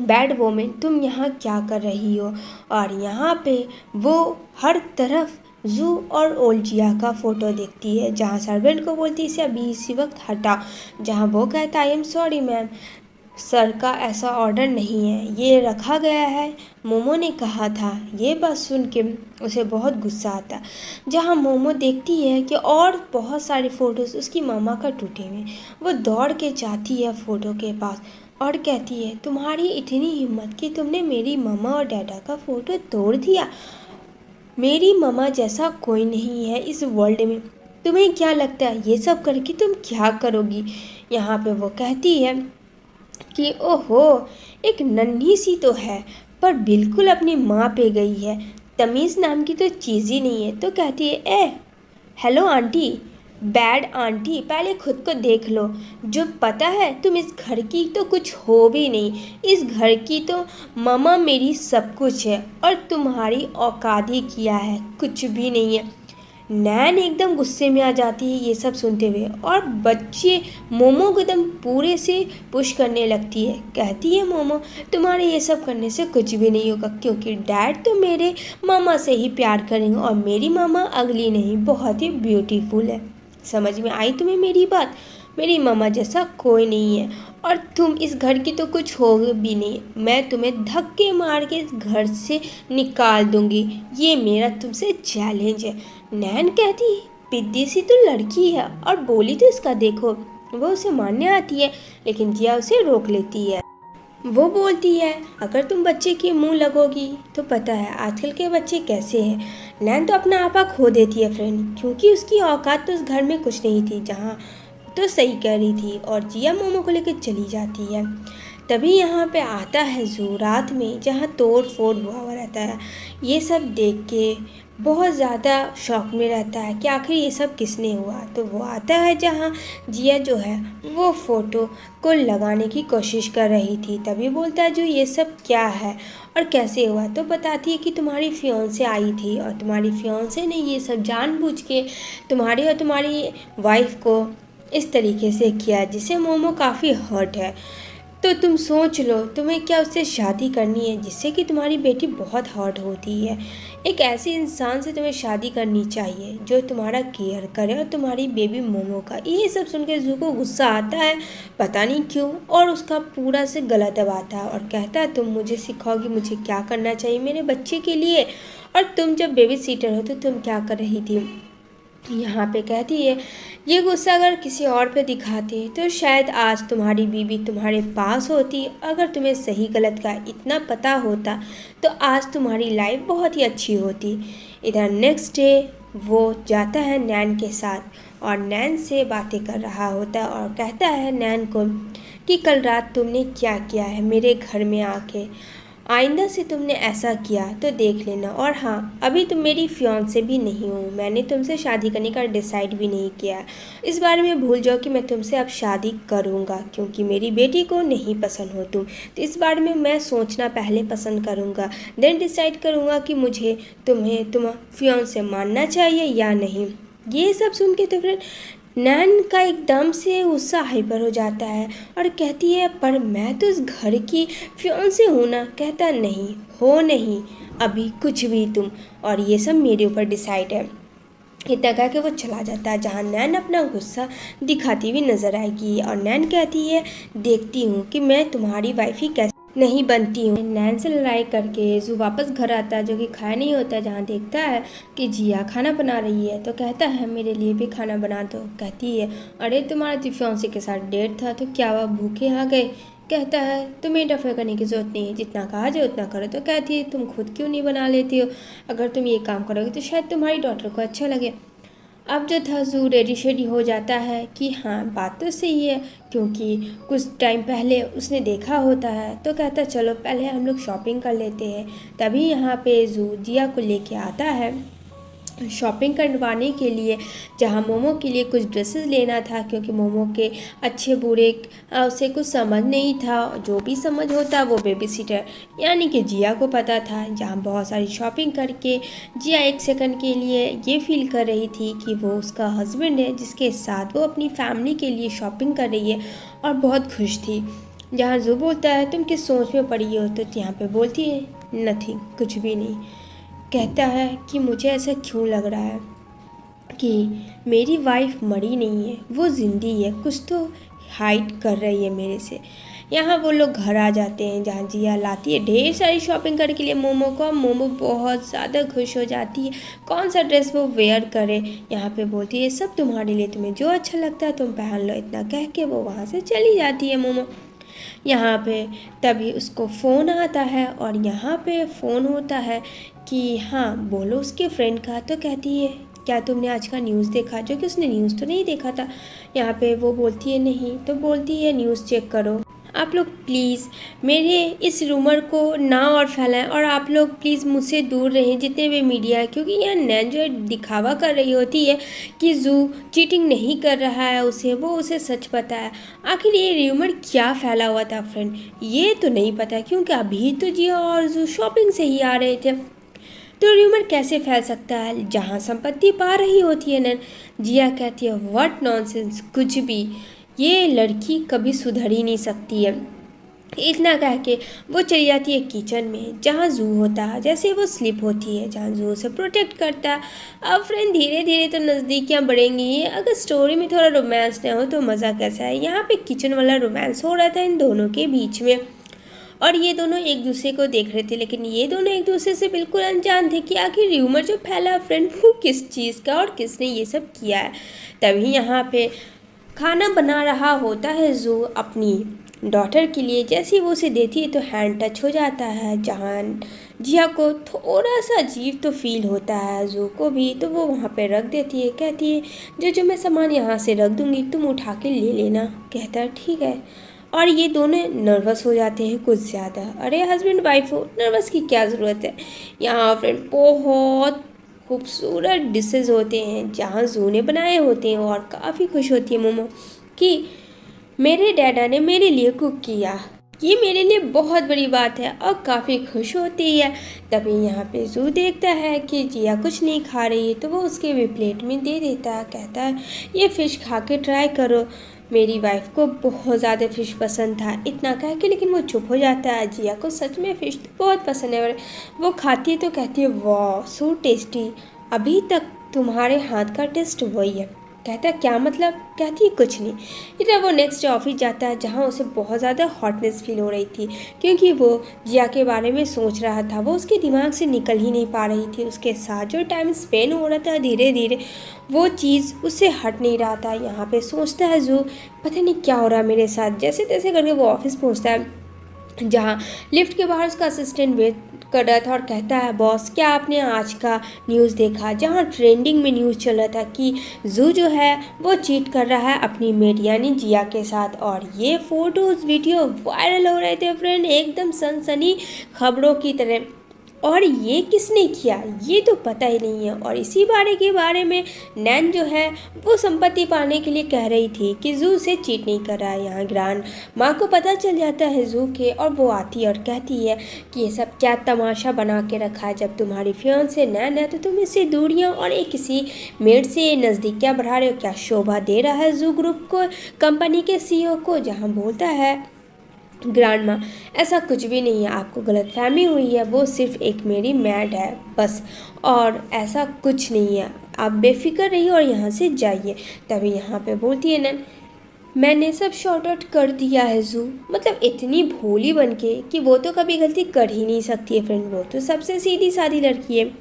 बैड वोमेन तुम यहाँ क्या कर रही हो। और यहाँ पे वो हर तरफ जू और ओल्ड जिया का फ़ोटो देखती है, जहाँ सर्वेंट को बोलती है इसे अभी इसी वक्त हटा। जहाँ वो कहता है I am sorry ma'am, sir का ऐसा ऑर्डर नहीं है, ये रखा गया है, मोमो ने कहा था। ये बात सुन के उसे बहुत गुस्सा आता। जहाँ मोमो देखती है कि और बहुत सारे फ़ोटोज़ उसकी मामा का टूटे हुए, वो दौड़ के जाती है फ़ोटो के पास और कहती है तुम्हारी इतनी हिम्मत कि तुमने मेरी मामा और डैडा का फ़ोटो तोड़ दिया। मेरी मामा जैसा कोई नहीं है इस वर्ल्ड में, तुम्हें क्या लगता है ये सब करके तुम क्या करोगी। यहाँ पे वो कहती है कि ओहो एक नन्ही सी तो है पर बिल्कुल अपनी माँ पे गई है, तमीज़ नाम की तो चीज़ ही नहीं है। तो कहती है ए हेलो आंटी, बैड आंटी, पहले खुद को देख लो। जो पता है तुम इस घर की तो कुछ हो भी नहीं। इस घर की तो मम्मा मेरी सब कुछ है और तुम्हारी औकात ही क्या है, कुछ भी नहीं है। नैन एकदम गुस्से में आ जाती है ये सब सुनते हुए और बच्चे मोमो को एकदम पूरे से पुश करने लगती है। कहती है मोमो, तुम्हारे ये सब करने से कुछ भी नहीं होगा, क्योंकि डैड तो मेरे मामा से ही प्यार करेंगे और मेरी मामा अगली नहीं, बहुत ही ब्यूटीफुल है। समझ में आई तुम्हें मेरी बात? मेरी मामा जैसा कोई नहीं है और तुम इस घर की तो कुछ हो भी नहीं। मैं तुम्हें धक्के मार के इस घर से निकाल दूंगी, ये मेरा तुमसे चैलेंज है। नैन कहती, पिद्दी सी तो लड़की है और बोली तो इसका देखो। वो उसे मारने आती है लेकिन जिया उसे रोक लेती है। वो बोलती है, अगर तुम बच्चे के मुंह लगोगी तो पता है आजकल के बच्चे कैसे हैं। नैन तो अपना आपा खो देती है फ्रेंड, क्योंकि उसकी औकात तो उस घर में कुछ नहीं थी। जहाँ तो सही कह रही थी और जिया मोमो को लेकर चली जाती है। तभी यहाँ पे आता है जू रात में, जहाँ तोड़ फोड़ हुआ रहता है। ये सब देख के बहुत ज़्यादा शौक में रहता है कि आखिर ये सब किसने हुआ। तो वो आता है जहाँ जिया जो है वो फ़ोटो को लगाने की कोशिश कर रही थी। तभी बोलता है, जो ये सब क्या है और कैसे हुआ? तो बताती है कि तुम्हारी फियांसे आई थी और तुम्हारी फियांसे ने ये सब जानबूझ के तुम्हारी और तुम्हारी वाइफ को इस तरीके से किया, जिससे मोमो काफ़ी हर्ट है। तो तुम सोच लो, तुम्हें क्या उससे शादी करनी है जिससे कि तुम्हारी बेटी बहुत हर्ट होती है। एक ऐसे इंसान से तुम्हें शादी करनी चाहिए जो तुम्हारा केयर करे और तुम्हारी बेबी मोमो का। ये सब सुन के जू को गुस्सा आता है, पता नहीं क्यों, और उसका पूरा से गला दबाता है और कहता है, तुम मुझे सिखाओगी मुझे क्या करना चाहिए मेरे बच्चे के लिए, और तुम जब बेबी सीटर हो तो तुम क्या कर रही थी। यहाँ पे कहती है, ये गुस्सा अगर किसी और पे दिखाते तो शायद आज तुम्हारी बीवी तुम्हारे पास होती। अगर तुम्हें सही गलत का इतना पता होता तो आज तुम्हारी लाइफ बहुत ही अच्छी होती। इधर नेक्स्ट डे वो जाता है नैन के साथ और नैन से बातें कर रहा होता है और कहता है नैन को कि कल रात तुमने क्या किया है मेरे घर में आके। आइंदा से तुमने ऐसा किया तो देख लेना। और हाँ, अभी तुम मेरी फियांसे भी नहीं हो, मैंने तुमसे शादी करने का डिसाइड भी नहीं किया। इस बारे में भूल जाओ कि मैं तुमसे अब शादी करूँगा, क्योंकि मेरी बेटी को नहीं पसंद हो तुम। तो इस बारे में मैं सोचना पहले पसंद करूँगा, देन डिसाइड करूँगा कि मुझे तुम फियांसे मानना चाहिए या नहीं। ये सब सुन के तो फिर नैन का एकदम से गुस्सा हाइपर हो जाता है और कहती है, पर मैं तो इस घर की फियांसे हूँ ना। कहता, नहीं हो नहीं, अभी कुछ भी तुम, और ये सब मेरे ऊपर डिसाइड है। इतना कह के वो चला जाता है, जहाँ नैन अपना गुस्सा दिखाती हुई नजर आएगी। और नैन कहती है, देखती हूँ कि मैं तुम्हारी वाइफ ही कैसे नहीं बनती हूँ। नैन से लड़ाई करके जू वापस घर आता है, जो कि खाया नहीं होता है। जहाँ देखता है कि जिया खाना बना रही है तो कहता है, मेरे लिए भी खाना बना दो। कहती है, अरे तुम्हारा तो फियांसे के साथ डेट था तो क्या हुआ, भूखे आ गए। कहता है, तुम्हें इंटरफेयर करने की ज़रूरत नहीं है, जितना कहा जाए उतना करो। तो कहती है, तुम खुद क्यों नहीं बना लेती हो? अगर तुम ये काम करोगे तो शायद तुम्हारी डॉटर को अच्छा लगे। अब जो था जू रेडी शेडी हो जाता है कि हाँ बात तो सही है, क्योंकि कुछ टाइम पहले उसने देखा होता है। तो कहता, चलो पहले हम लोग शॉपिंग कर लेते हैं। तभी यहाँ पे जू जिया को लेके आता है शॉपिंग करवाने के लिए, जहाँ मोमो के लिए कुछ ड्रेसेस लेना था, क्योंकि मोमो के अच्छे बुरे उसे कुछ समझ नहीं था। जो भी समझ होता वो बेबी सीटर यानी कि जिया को पता था। जहाँ बहुत सारी शॉपिंग करके जिया एक सेकंड के लिए ये फील कर रही थी कि वो उसका हस्बैंड है, जिसके साथ वो अपनी फैमिली के लिए शॉपिंग कर रही है और बहुत खुश थी। जहाँ जू बोलता है, तुम किस सोच में पड़ी हो? तो यहाँ पे बोलती है, नथिंग, कुछ भी नहीं। कहता है कि मुझे ऐसा क्यों लग रहा है कि मेरी वाइफ मरी नहीं है, वो जिंदी है, कुछ तो हाइड कर रही है मेरे से। यहाँ वो लोग घर आ जाते हैं, जहाँ जिया लाती है ढेर सारी शॉपिंग करने के लिए मोमो को। मोमो बहुत ज़्यादा खुश हो जाती है, कौन सा ड्रेस वो वेयर करे। यहाँ पे बोलती है, सब तुम्हारे लिए, तुम्हें जो अच्छा लगता है तुम पहन लो। इतना कह के वो वहाँ से चली जाती है मोमो। यहाँ पे तभी उसको फ़ोन आता है और यहाँ पे फ़ोन होता है कि हाँ बोलो उसके फ्रेंड का। तो कहती है, क्या तुमने आज का न्यूज़ देखा? जो कि उसने न्यूज़ तो नहीं देखा था। यहाँ पे वो बोलती है, नहीं। तो बोलती है, न्यूज़ चेक करो। आप लोग प्लीज़ मेरे इस रूमर को ना और फैलाएं, और आप लोग प्लीज़ मुझसे दूर रहें जितने भी मीडिया है, क्योंकि यह नैन जो दिखावा कर रही होती है कि जू चीटिंग नहीं कर रहा है उसे सच पता है। आखिर ये रूमर क्या फैला हुआ था फ्रेंड, ये तो नहीं पता, क्योंकि अभी तो जिया और जू शॉपिंग से ही आ रहे थे। तो रूमर कैसे फैल सकता है जहाँ संपत्ति पा रही होती है नैन। जिया कहती है व्हाट नॉनसेंस, कुछ भी, ये लड़की कभी सुधर ही नहीं सकती है। इतना कह के वो चली जाती है किचन में जहाँ जू होता है। जैसे वो स्लिप होती है जहाँ जू उसे प्रोटेक्ट करता है। अब फ्रेंड धीरे धीरे तो नज़दीकियाँ बढ़ेंगी। अगर स्टोरी में थोड़ा रोमांस ना हो तो मज़ा कैसा है। यहाँ पे किचन वाला रोमांस हो रहा था इन दोनों के बीच में, और ये दोनों एक दूसरे को देख रहे थे, लेकिन ये दोनों एक दूसरे से बिल्कुल अनजान थे कि आखिर र्यूमर जो फैला फ्रेंड वो किस चीज़ का और किसने ये सब किया है। तभी यहाँ पे खाना बना रहा होता है जू अपनी डॉटर के लिए। जैसे ही वो उसे देती है तो हैंड टच हो जाता है, जहाँ जिया को थोड़ा सा अजीब तो फील होता है जू को भी। तो वो वहाँ पे रख देती है, कहती है जो जो मैं सामान यहाँ से रख दूँगी तुम उठा के ले लेना। कहता है ठीक है। और ये दोनों नर्वस हो जाते हैं कुछ ज़्यादा। अरे हस्बैंड वाइफ हो, नर्वस की क्या ज़रूरत है। यहाँ फ्रेंड बहुत खूबसूरत डिशेस होते हैं जहाँ जू ने बनाए होते हैं, और काफ़ी खुश होती है मोमो कि मेरे डैडा ने मेरे लिए कुक किया, ये मेरे लिए बहुत बड़ी बात है, और काफ़ी खुश होती है। तभी यहाँ पे जू देखता है कि जिया कुछ नहीं खा रही है तो वो उसके भी प्लेट में दे देता है। कहता है ये फ़िश खा के ट्राई करो, मेरी वाइफ को बहुत ज़्यादा फ़िश पसंद था। इतना कह के लेकिन वो चुप हो जाता है। जिया को सच में फ़िश तो बहुत पसंद है, और वो खाती है तो कहती है वाह सो टेस्टी, अभी तक तुम्हारे हाथ का टेस्ट वही है। कहता है क्या मतलब। कहती है कुछ नहीं। इधर वो नेक्स्ट डे ऑफिस जाता है जहाँ उसे बहुत ज़्यादा हॉटनेस फील हो रही थी, क्योंकि वो जिया के बारे में सोच रहा था। वो उसके दिमाग से निकल ही नहीं पा रही थी। उसके साथ जो टाइम स्पेंड हो रहा था धीरे धीरे वो चीज़ उससे हट नहीं रहा था। यहाँ पे सोचता है जू पता नहीं क्या हो रहा है मेरे साथ। जैसे तैसे करके वो ऑफिस पहुँचता है जहाँ लिफ्ट के बाहर उसका असिस्टेंट वेट कर रहा था, और कहता है बॉस क्या आपने आज का न्यूज़ देखा, जहाँ ट्रेंडिंग में न्यूज़ चल रहा था कि जू जो है वो चीट कर रहा है अपनी मेट यानी जिया के साथ। और ये फ़ोटोज़ वीडियो वायरल हो रहे थे फ्रेंड एकदम सनसनी खबरों की तरह। और ये किसने किया ये तो पता ही नहीं है। और इसी बारे में नैन जो है वो संपत्ति पाने के लिए कह रही थी कि जू से चीट नहीं कर रहा है। यहाँ ग्रांड माँ को पता चल जाता है जू के, और वो आती है और कहती है कि ये सब क्या तमाशा बना के रखा है। जब तुम्हारी फियांसे नैन है तो तुम इससे दूरियाँ और एक किसी मेड से नज़दीकियाँ बढ़ा रहे हो। क्या शोभा दे रहा है जू ग्रुप को, कंपनी के CEO को। जहाँ बोलता है ग्रैंड माँ ऐसा कुछ भी नहीं है, आपको गलतफहमी हुई है, वो सिर्फ एक मेरी मैड है बस, और ऐसा कुछ नहीं है, आप बेफिक्र रहिए और यहाँ से जाइए। तभी यहाँ पे बोलती है नैन मैंने सब शॉर्ट आउट कर दिया है जू, मतलब इतनी भोली बन के कि वो तो कभी गलती कर ही नहीं सकती है फ्रेंड, वो तो सबसे सीधी सादी लड़की है।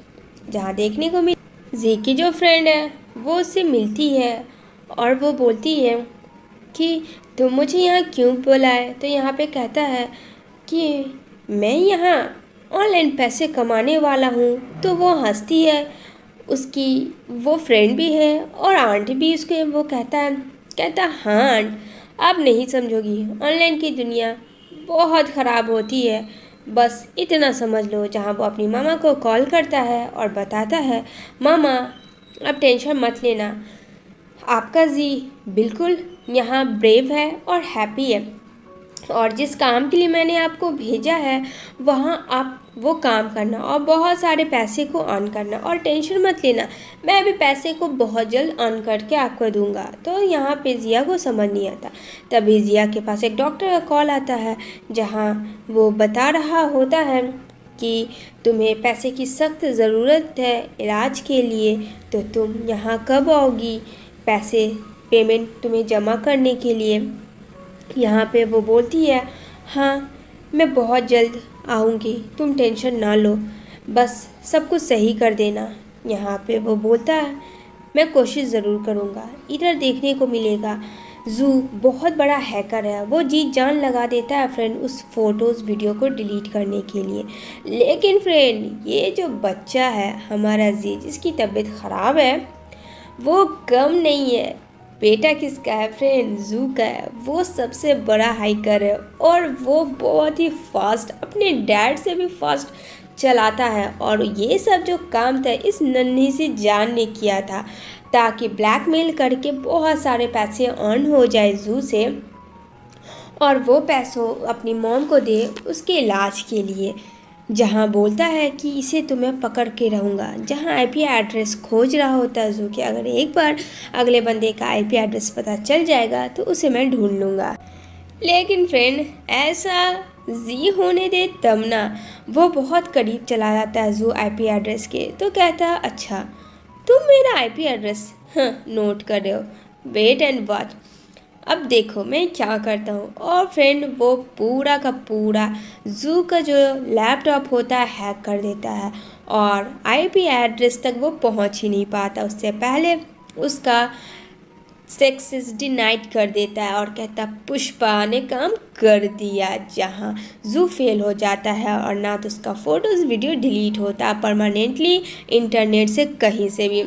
जहाँ देखने को मिल जी की जो फ्रेंड है वो उससे मिलती है और वो बोलती है कि तुम मुझे यहाँ क्यों बुलाए। तो यहाँ पे कहता है कि मैं यहाँ ऑनलाइन पैसे कमाने वाला हूँ। तो वो हंसती है, उसकी वो फ्रेंड भी है और आंट भी उसके। वो कहता हाँ आंट आप नहीं समझोगी, ऑनलाइन की दुनिया बहुत ख़राब होती है, बस इतना समझ लो। जहाँ वो अपनी मामा को कॉल करता है और बताता है मामा अब टेंशन मत लेना, आपका जी बिल्कुल यहाँ ब्रेव है और हैप्पी है, और जिस काम के लिए मैंने आपको भेजा है वहाँ आप वो काम करना और बहुत सारे पैसे को अर्न करना, और टेंशन मत लेना मैं अभी पैसे को बहुत जल्द अर्न करके आपको दूंगा। तो यहाँ पे जिया को समझ नहीं आता। तभी जिया के पास एक डॉक्टर का कॉल आता है जहाँ वो बता रहा होता है कि तुम्हें पैसे की सख्त ज़रूरत है इलाज के लिए, तो तुम यहाँ कब आओगी पैसे पेमेंट तुम्हें जमा करने के लिए। यहाँ पे वो बोलती है हाँ मैं बहुत जल्द आऊँगी, तुम टेंशन ना लो, बस सब कुछ सही कर देना। यहाँ पे वो बोलता है मैं कोशिश ज़रूर करूँगा। इधर देखने को मिलेगा जू बहुत बड़ा हैकर है, वो जी जान लगा देता है फ्रेंड उस फ़ोटोज़ वीडियो को डिलीट करने के लिए। लेकिन फ्रेंड ये जो बच्चा है हमारा जी जिसकी तबीयत ख़राब है वो कम नहीं है, बेटा किसका है फ्रेंड? जू का है। वो सबसे बड़ा हाइकर है और वो बहुत ही फास्ट, अपने डैड से भी फास्ट चलाता है। और ये सब जो काम था इस नन्ही सी जान ने किया था ताकि ब्लैकमेल करके बहुत सारे पैसे अर्न हो जाए जू से और वो पैसों अपनी मॉम को दे उसके इलाज के लिए। जहाँ बोलता है कि इसे तो मैं पकड़ के रहूँगा। जहाँ आईपी एड्रेस खोज रहा होता है जू कि अगर एक बार अगले बंदे का आईपी एड्रेस पता चल जाएगा तो उसे मैं ढूंढ लूँगा। लेकिन फ्रेंड ऐसा जी होने दे तब ना, वो बहुत करीब चला जाता है जू आईपी एड्रेस के। तो कहता है अच्छा तुम मेरा आईपी एड्रेस नोट कर रहे हो, वेट एंड वॉच, अब देखो मैं क्या करता हूँ। और फ्रेंड वो पूरा का पूरा जू का जो लैपटॉप होता है हैक कर देता है और आईपी एड्रेस तक वो पहुँच ही नहीं पाता। उससे पहले उसका सक्सेस डिनाइट कर देता है और कहता पुष्पा ने काम कर दिया। जहाँ जू फेल हो जाता है और ना तो उसका फ़ोटोज़ वीडियो डिलीट होता परमानेंटली इंटरनेट से कहीं से भी।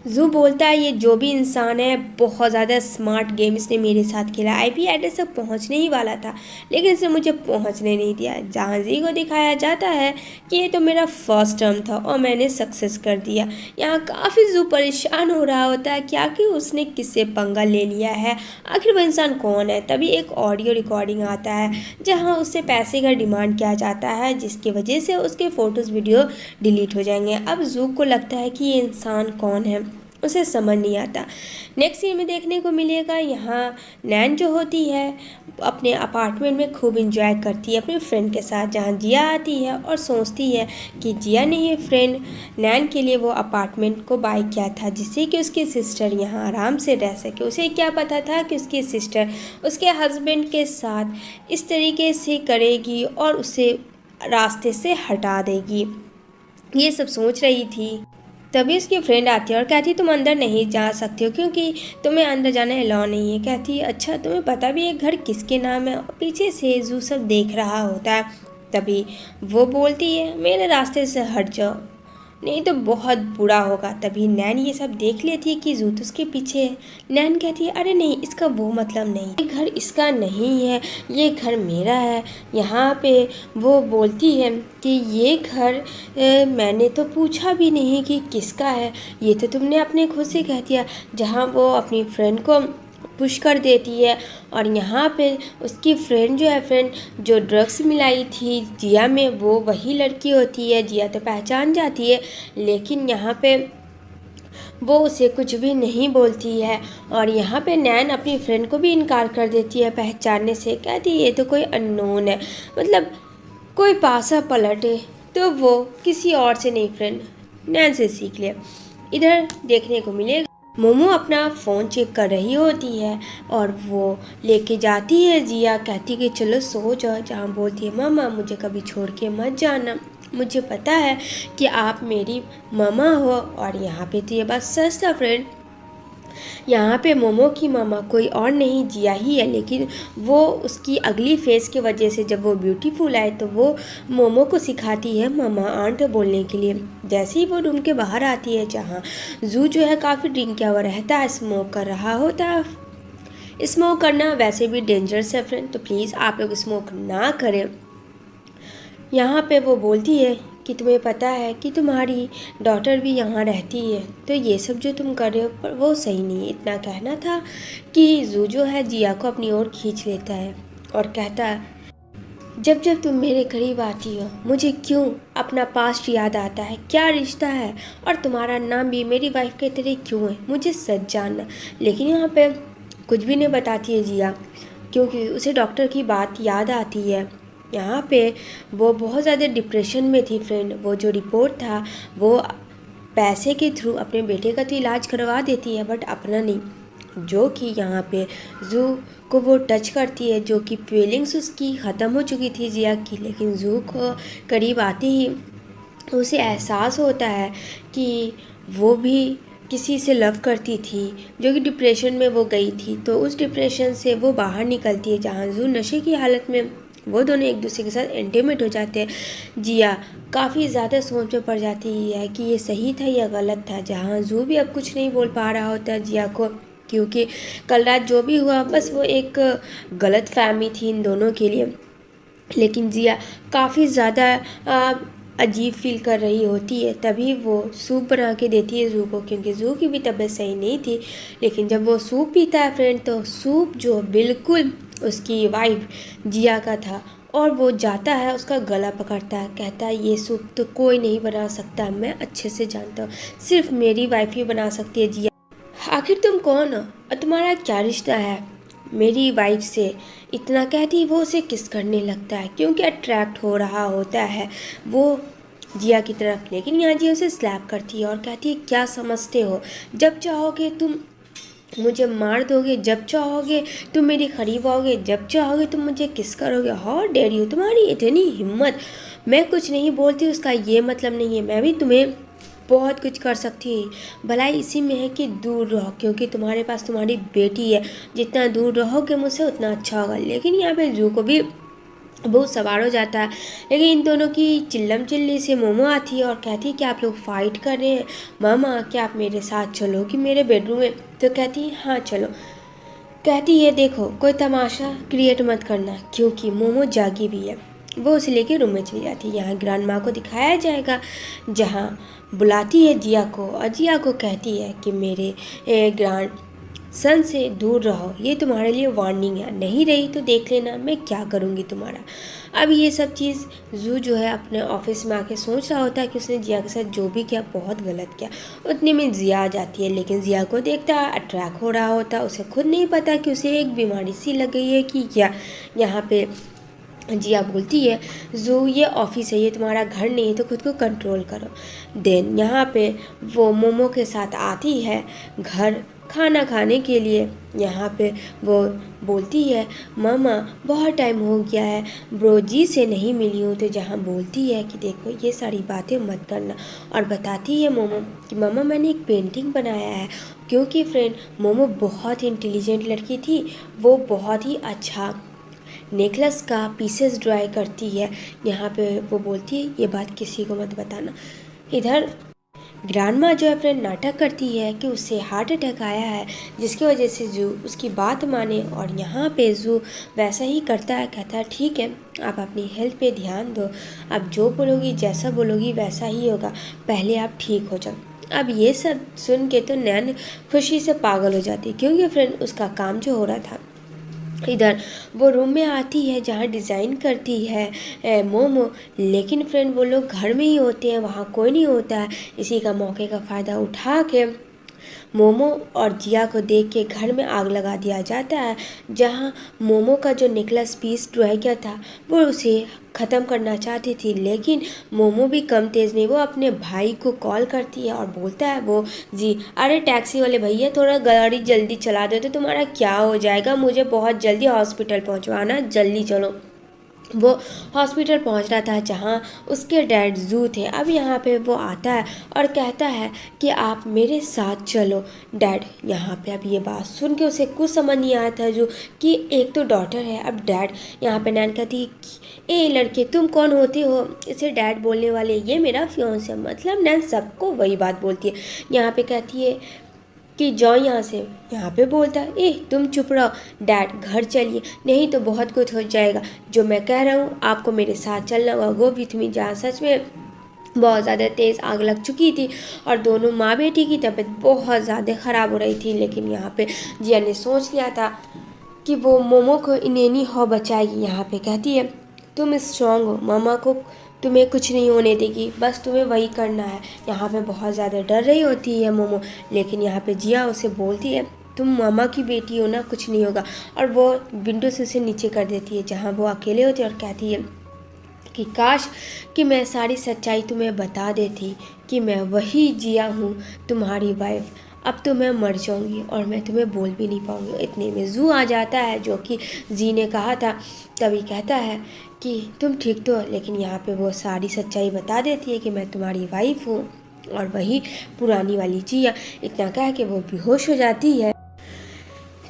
जू बोलता है ये जो भी इंसान है बहुत ज़्यादा स्मार्ट गेम इसने मेरे साथ खेला, आईपी एड्रेस तक पहुंचने ही वाला था लेकिन इसने मुझे पहुंचने नहीं दिया। जहाँ जी को दिखाया जाता है कि ये तो मेरा फर्स्ट टर्म था और मैंने सक्सेस कर दिया। यहाँ काफ़ी जू परेशान हो रहा होता है क्या कि उसने किससे पंगा ले लिया है, आखिर वो इंसान कौन है। तभी एक ऑडियो रिकॉर्डिंग आता है जहाँ उससे पैसे का डिमांड किया जाता है जिसकी वजह से उसके फ़ोटोज़ वीडियो डिलीट हो जाएंगे। अब जू को लगता है कि ये इंसान कौन है, उसे समझ नहीं आता। नेक्स्ट सीन में देखने को मिलेगा यहाँ नैन जो होती है अपने अपार्टमेंट में खूब इंजॉय करती है अपने फ्रेंड के साथ। जहाँ जिया आती है और सोचती है कि जिया ने ही फ्रेंड नैन के लिए वो अपार्टमेंट को बाय किया था जिससे कि उसकी सिस्टर यहाँ आराम से रह सके। उसे क्या पता था कि उसकी सिस्टर उसके हस्बैंड के साथ इस तरीके से करेगी और उसे रास्ते से हटा देगी, ये सब सोच रही थी। तभी उसकी फ्रेंड आती है और कहती तुम अंदर नहीं जा सकते हो क्योंकि तुम्हें अंदर जाना अलाउ नहीं है। कहती अच्छा तुम्हें पता भी है घर किसके नाम है? पीछे से जू सब देख रहा होता है। तभी वो बोलती है मेरे रास्ते से हट जाओ नहीं तो बहुत बुरा होगा। तभी नैन ये सब देख लेती है कि जू तो उसके पीछे है। नैन कहती है अरे नहीं इसका वो मतलब नहीं, ये घर इसका नहीं है, ये घर मेरा है। यहाँ पे वो बोलती है कि ये घर मैंने तो पूछा भी नहीं कि किसका है, ये तो तुमने अपने खुद से कह दिया। जहाँ वो अपनी फ्रेंड को पुश कर देती है और यहाँ पे उसकी फ्रेंड जो है फ्रेंड जो ड्रग्स मिलाई थी जिया में वो वही लड़की होती है। जिया तो पहचान जाती है लेकिन यहाँ पे वो उसे कुछ भी नहीं बोलती है और यहाँ पे नैन अपनी फ्रेंड को भी इनकार कर देती है पहचानने से। कहती ये तो कोई अननोन है, मतलब कोई पासा पलटे तो वो किसी और से नहीं फ्रेंड नैन से सीख ले। इधर देखने को मिलेगा मोमो अपना फ़ोन चेक कर रही होती है और वो लेके जाती है जिया, कहती कि चलो सो जाओ। जहाँ बोलती है मामा मुझे कभी छोड़ के मत जाना, मुझे पता है कि आप मेरी मामा हो। और यहाँ पे तो ये बात सच था फ्रेंड, यहाँ पे मोमो की मामा कोई और नहीं जिया ही है लेकिन वो उसकी अगली फेस की वजह से जब वो ब्यूटीफुल आए तो वो मोमो को सिखाती है मामा आंट बोलने के लिए। जैसे ही वो रूम के बाहर आती है जहाँ जू जो है काफ़ी ड्रिंक किया हुआ रहता है, स्मोक कर रहा होता है। स्मोक करना वैसे भी डेंजरस है फ्रेंड, तो प्लीज़ आप लोग स्मोक ना करें। यहाँ पे वो बोलती है कि तुम्हें पता है कि तुम्हारी डॉटर भी यहाँ रहती है तो ये सब जो तुम कर रहे हो पर वो सही नहीं है। इतना कहना था कि जू जो है जिया को अपनी ओर खींच लेता है और कहता है जब जब तुम मेरे करीब आती हो मुझे क्यों अपना पास्ट याद आता है, क्या रिश्ता है और तुम्हारा नाम भी मेरी वाइफ के तरह क्यों है, मुझे सच जानना। लेकिन यहाँ पे कुछ भी नहीं बताती है जिया क्योंकि उसे डॉक्टर की बात याद आती है। यहाँ पे वो बहुत ज़्यादा डिप्रेशन में थी फ्रेंड। वो जो रिपोर्ट था वो पैसे के थ्रू अपने बेटे का तो इलाज करवा देती है बट अपना नहीं, जो कि यहाँ पे जू को वो टच करती है, जो कि फीलिंग्स उसकी ख़त्म हो चुकी थी जिया की। लेकिन जू को करीब आते ही उसे एहसास होता है कि वो भी किसी से लव करती थी जो कि डिप्रेशन में वो गई थी। तो उस डिप्रेशन से वो बाहर निकलती है जहाँ जू नशे की हालत में वो दोनों एक दूसरे के साथ इंटीमेट हो जाते हैं। जिया काफ़ी ज़्यादा सोच में पड़ जाती है कि ये सही था या गलत था। जहाँ जू भी अब कुछ नहीं बोल पा रहा होता जिया को क्योंकि कल रात जो भी हुआ बस वो एक गलत फहमी थी इन दोनों के लिए। लेकिन जिया काफ़ी ज़्यादा अजीब फील कर रही होती है, तभी वो सूप बना के देती है जू को, क्योंकि जू की भी तबीयत सही नहीं थी। लेकिन जब वो सूप पीता है फ्रेंड, तो सूप जो बिल्कुल उसकी वाइफ जिया का था, और वो जाता है उसका गला पकड़ता है, कहता है ये सूप तो कोई नहीं बना सकता, मैं अच्छे से जानता हूँ, सिर्फ मेरी वाइफ ही बना सकती है। जिया, आखिर तुम कौन हो और तुम्हारा क्या रिश्ता है मेरी वाइफ से? इतना कहती वो उसे किस करने लगता है, क्योंकि अट्रैक्ट हो रहा होता है वो जिया की तरफ। लेकिन यहाँ जिया उसे स्लैप करती है और कहती है क्या समझते हो, जब चाहोगे तुम मुझे मार दोगे, जब चाहोगे तुम मेरे करीब आओगे, जब चाहोगे तुम मुझे किस करोगे, हाउ डेयर यू, तुम्हारी इतनी हिम्मत। मैं कुछ नहीं बोलती उसका ये मतलब नहीं है, मैं भी तुम्हें बहुत कुछ कर सकती है, भलाई इसी में है कि दूर रहो, क्योंकि तुम्हारे पास तुम्हारी बेटी है, जितना दूर रहोगे मुझसे उतना अच्छा होगा। लेकिन यहाँ पे जू को भी बहुत सवार हो जाता है। लेकिन इन दोनों की चिल्लम चिल्ली से मोमो आती है और कहती है कि आप लोग फाइट कर रहे हैं, मामा क्या आप मेरे साथ चलोगी मेरे बेडरूम में? तो कहती है हाँ चलो। कहती है देखो कोई तमाशा क्रिएट मत करना, क्योंकि मोमो जागी भी है। वो उसे लेके रूम में चली जाती है। यहाँ ग्रैंड माँ को दिखाया जाएगा, जहाँ बुलाती है जिया को और जिया को कहती है कि मेरे ग्रैंड सन से दूर रहो, ये तुम्हारे लिए वार्निंग है, नहीं रही तो देख लेना मैं क्या करूँगी तुम्हारा। अब ये सब चीज़ जू जो है अपने ऑफिस में आके सोच रहा होता है कि उसने जिया के साथ जो भी किया बहुत गलत किया। उतने में जिया आ जाती है, लेकिन जिया को देखता है अट्रैक्ट हो रहा होता है, उसे खुद नहीं पता कि उसे एक बीमारी सी लग गई है कि क्या। यहाँ पे जिया बोलती है जू ये ऑफिस है, ये तुम्हारा घर नहीं है, तो खुद को कंट्रोल करो। देन यहाँ पे वो मोमो के साथ आती है घर खाना खाने के लिए। यहाँ पे वो बोलती है मामा बहुत टाइम हो गया है ब्रो जी से नहीं मिली हूँ। तो जहाँ बोलती है कि देखो ये सारी बातें मत करना, और बताती है मोमो कि मामा मैंने एक पेंटिंग बनाया है, क्योंकि फ्रेंड मोमो बहुत इंटेलिजेंट लड़की थी, वो बहुत ही अच्छा नेकलेस का पीसेस ड्राई करती है। यहाँ पे वो बोलती है ये बात किसी को मत बताना। इधर ग्रैंडमा जो है फ्रेंड नाटक करती है कि उससे हार्ट अटैक आया है, जिसकी वजह से जू उसकी बात माने, और यहाँ पे जू वैसा ही करता है, कहता है ठीक है आप अपनी हेल्थ पे ध्यान दो, अब जो बोलोगी जैसा बोलोगी वैसा ही होगा, पहले आप ठीक हो जाओ। अब ये सब सुन के तो नैन खुशी से पागल हो जाती है, क्योंकि फ्रेंड उसका काम जो हो रहा था। इधर वो रूम में आती है जहाँ डिज़ाइन करती है मोमो, लेकिन फ्रेंड वो लोग घर में ही होते हैं, वहाँ कोई नहीं होता है। इसी का मौके का फ़ायदा उठा के मोमो और जिया को देख के घर में आग लगा दिया जाता है। जहाँ मोमो का जो नेकलेस पीस ड्राई किया था वो उसे ख़त्म करना चाहती थी, लेकिन मोमो भी कम तेज़ नहीं, वो अपने भाई को कॉल करती है और बोलता है वो जी अरे टैक्सी वाले भैया थोड़ा गाड़ी जल्दी चला दो तो तुम्हारा क्या हो जाएगा, मुझे बहुत जल्दी हॉस्पिटल पहुंचवाना, जल्दी चलो। वो हॉस्पिटल पहुंच रहा था जहां उसके डैड जू थे। अब यहाँ पे वो आता है और कहता है कि आप मेरे साथ चलो डैड। यहाँ पे अब ये बात सुन के उसे कुछ समझ नहीं आता जू कि एक तो डॉटर है, अब डैड। यहाँ पे नैन कहती है ए लड़के तुम कौन होते हो इसे डैड बोलने वाले, ये मेरा फियांस है। मतलब नैन सबको वही बात बोलती है। यहाँ पे कहती है कि जाओ यहाँ से। यहाँ पे बोलता है ए तुम चुप रहो डैड, घर चलिए नहीं तो बहुत कुछ हो जाएगा। जो मैं कह रहा हूँ आपको मेरे साथ चलना होगा, गो विथ मी। जहाँ सच में बहुत ज़्यादा तेज़ आग लग चुकी थी और दोनों माँ बेटी की तबीयत बहुत ज़्यादा ख़राब हो रही थी। लेकिन यहाँ पे जिया ने सोच लिया था कि वो मोमो को इन्हें हो बचाएगी। यहाँ पे कहती है तुम स्ट्रांग हो, मामा को तुम्हें कुछ नहीं होने देगी, बस तुम्हें वही करना है। यहाँ पे बहुत ज़्यादा डर रही होती है मोमो, लेकिन यहाँ पे जिया उसे बोलती है तुम मामा की बेटी हो ना, कुछ नहीं होगा। और वो विंडो से उसे नीचे कर देती है जहाँ वो अकेले होते और कहती है कि काश कि मैं सारी सच्चाई तुम्हें बता देती कि मैं वही जिया हूँ तुम्हारी वाइफ। अब तो मैं मर जाऊंगी और मैं तुम्हें बोल भी नहीं पाऊंगी। इतने में जू आ जाता है जो कि जी ने कहा था। तभी कहता है कि तुम ठीक तो हो, लेकिन यहाँ पे वो सारी सच्चाई बता देती है कि मैं तुम्हारी वाइफ हूँ और वही पुरानी वाली जिया। इतना कह के वो बेहोश हो जाती है।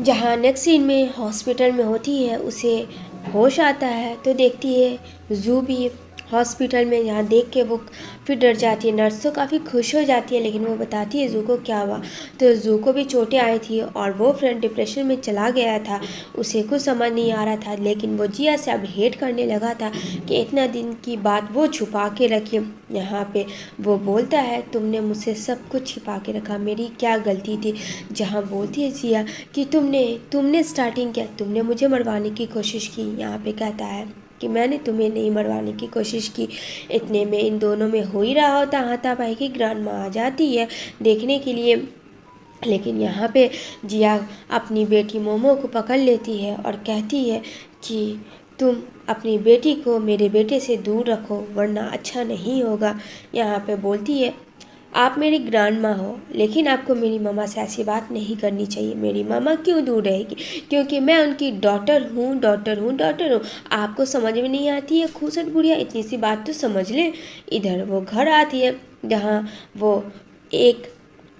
जहाँ नेक्स्ट सीन में हॉस्पिटल में होती है, उसे होश आता है तो देखती है जू भी हॉस्पिटल में यहाँ देख के वो फिर डर जाती है। नर्स तो काफ़ी खुश हो जाती है, लेकिन वो बताती है जू को क्या हुआ। तो जू को भी चोटें आई थी और वो फ्रेंड डिप्रेशन में चला गया था। उसे कुछ समझ नहीं आ रहा था, लेकिन वो जिया से अब हेट करने लगा था कि इतना दिन की बात वो छुपा के रखी। यहाँ पे वो बोलता है तुमने मुझसे सब कुछ छिपा के रखा, मेरी क्या गलती थी। जहाँ बोलती है जिया कि तुमने स्टार्टिंग किया, तुमने मुझे मरवाने की कोशिश की। यहाँ पे कहता है कि मैंने तुम्हें नहीं मरवाने की कोशिश की। इतने में इन दोनों में हो ही रहा होता हाथापाई की ग्रैंड माँ आ जाती है देखने के लिए। लेकिन यहाँ पे जिया अपनी बेटी मोमो को पकड़ लेती है और कहती है कि तुम अपनी बेटी को मेरे बेटे से दूर रखो वरना अच्छा नहीं होगा। यहाँ पे बोलती है आप मेरी ग्रैंड माँ हो, लेकिन आपको मेरी मामा से ऐसी बात नहीं करनी चाहिए। मेरी मामा क्यों दूर रहेगी, क्योंकि मैं उनकी डॉटर हूँ। आपको समझ में नहीं आती है खूसट बुढ़िया, इतनी सी बात तो समझ ले। इधर वो घर आती है जहाँ वो एक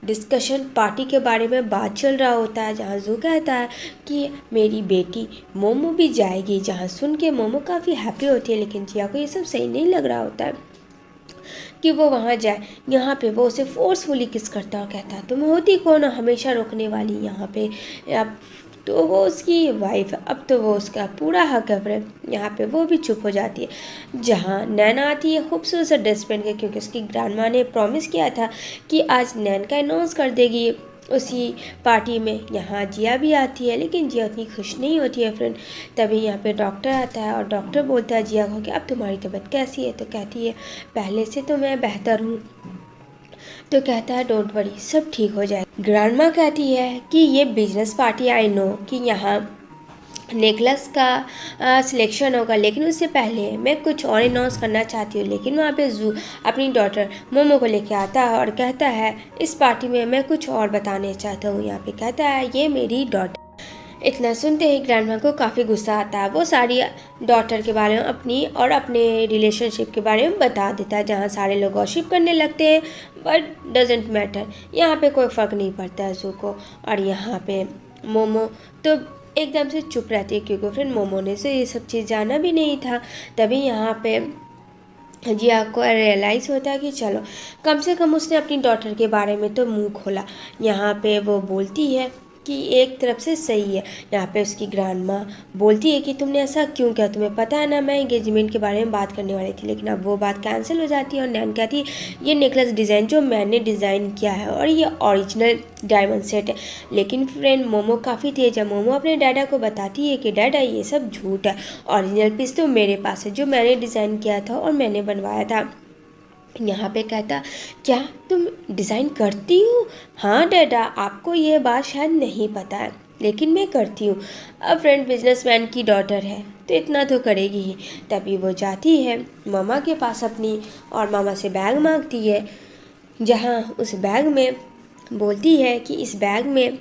डिस्कशन पार्टी के बारे में बात चल रहा होता है, जहाँ जू कहता है कि मेरी बेटी मोमो भी जाएगी। जहाँ सुन के मोमो काफ़ी हैप्पी होती है, लेकिन जिया को ये सब सही नहीं लग रहा होता है कि वो वहाँ जाए। यहाँ पे वो उसे फोर्सफुली किस करता है और कहता है तुम होती कौन हमेशा रोकने वाली। यहाँ पे अब तो वो उसकी वाइफ, अब तो वो उसका पूरा हक है। यहाँ पे वो भी चुप हो जाती है। जहाँ नैना आती है खूबसूरत सा ड्रेस पहन के, क्योंकि उसकी ग्रैंड माँ ने प्रॉमिस किया था कि आज नैन का अनाउंस कर देगी उसी पार्टी में। यहाँ जिया भी आती है, लेकिन जिया उतनी खुश नहीं होती है फ्रेंड। तभी यहाँ पे डॉक्टर आता है और डॉक्टर बोलता है जिया को कि अब तुम्हारी तबीयत कैसी है। तो कहती है पहले से तो मैं बेहतर हूँ। तो कहता है डोंट वरी, सब ठीक हो जाए। ग्रैंड माँ कहती है कि ये बिजनेस पार्टी आई नो कि यहाँ नेकलेस का सिलेक्शन होगा, लेकिन उससे पहले मैं कुछ और अनाउंस करना चाहती हूँ। लेकिन वहाँ पे जू अपनी डॉटर मोमो को लेके आता है और कहता है इस पार्टी में मैं कुछ और बताने चाहता हूँ। यहाँ पे कहता है ये मेरी डॉटर। इतना सुनते ही ग्रैंडमा को काफ़ी गुस्सा आता है। वो सारी डॉटर के बारे में अपनी और अपने रिलेशनशिप के बारे में बता देता है, जहाँ सारे लोग गॉसिप करने लगते हैं। बट डजेंट मैटर, यहाँ पे कोई फ़र्क नहीं पड़ता है जू को। और यहाँ पे मोमो तो एकदम से चुप रहती है, क्योंकि फिर मोमो ने से ये सब चीज़ जाना भी नहीं था। तभी यहाँ पे जिया को रियलाइज़ होता है कि चलो कम से कम उसने अपनी डॉटर के बारे में तो मुंह खोला। यहाँ पे वो बोलती है कि एक तरफ से सही है। यहाँ पे उसकी ग्रैंड माँ बोलती है कि तुमने ऐसा क्यों किया, तुम्हें पता है ना मैं एंगेजमेंट के बारे में बात करने वाली थी। लेकिन अब वो बात कैंसिल हो जाती है और नैन कहती है ये नेकलेस डिज़ाइन जो मैंने डिज़ाइन किया है और ये ओरिजिनल डायमंड सेट है। लेकिन फ्रेंड मोमो काफ़ी तेज है। मोमो अपने डैडा को बताती है कि डैडा ये सब झूठ है, ओरिजिनल पीस तो मेरे पास है जो मैंने डिज़ाइन किया था और मैंने बनवाया था। यहाँ पे कहता क्या तुम डिज़ाइन करती हो? हाँ डैडा, आपको ये बात शायद नहीं पता है, लेकिन मैं करती हूँ। अब फ्रेंड बिजनेसमैन की डॉटर है तो इतना तो करेगी ही। तभी वो जाती है मामा के पास अपनी और मामा से बैग मांगती है, जहाँ उस बैग में बोलती है कि इस बैग में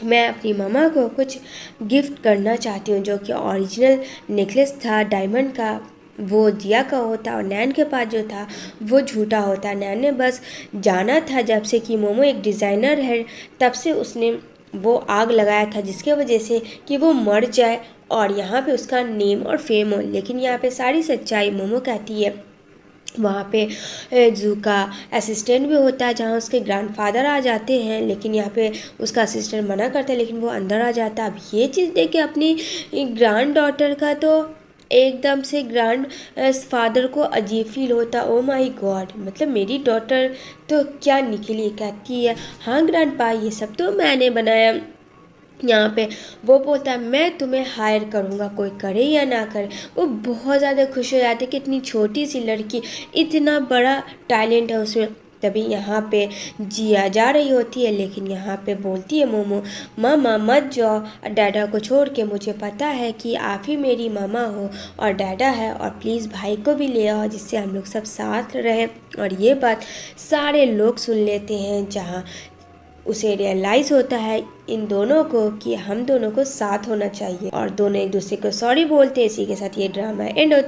मैं अपनी मामा को कुछ गिफ्ट करना चाहती हूँ, जो कि ओरिजिनल नेकलेस था डायमंड का, वो जिया का होता और नैन के पास जो था वो झूठा होता। नैन ने बस जाना था जब से कि मोमो एक डिज़ाइनर है, तब से उसने वो आग लगाया था जिसके वजह से कि वो मर जाए और यहाँ पे उसका नेम और फेम हो। लेकिन यहाँ पे सारी सच्चाई मोमो कहती है। वहाँ पे जू का असिस्टेंट भी होता है, जहाँ उसके ग्रैंडफादर आ जाते हैं, लेकिन यहाँ पे उसका असिस्टेंट मना करता है, लेकिन वो अंदर आ जाता है। अब ये चीज़ देख के अपनी ग्रैंड डॉटर का तो एकदम से ग्रैंड फादर को अजीब फील होता। ओ माय गॉड, मतलब मेरी डॉटर तो क्या निकली। कहती है हाँ ग्रैंडपा, ये सब तो मैंने बनाया। यहाँ पे वो बोलता है मैं तुम्हें हायर करूँगा, कोई करे या ना करे। वो बहुत ज़्यादा खुश हो जाती है कि इतनी छोटी सी लड़की, इतना बड़ा टैलेंट है उसमें। तभी यहाँ पे जिया जा रही होती है, लेकिन यहाँ पे बोलती है मोमो मामा मत जाओ डैडा को छोड़ के, मुझे पता है कि आप ही मेरी मामा हो और डैडा है, और प्लीज़ भाई को भी ले आओ जिससे हम लोग सब साथ रहें। और ये बात सारे लोग सुन लेते हैं, जहाँ उसे रियलाइज़ होता है इन दोनों को कि हम दोनों को साथ होना चाहिए, और दोनों एक दूसरे को सॉरी बोलते हैं। इसी के साथ ये ड्रामा एंड होता है।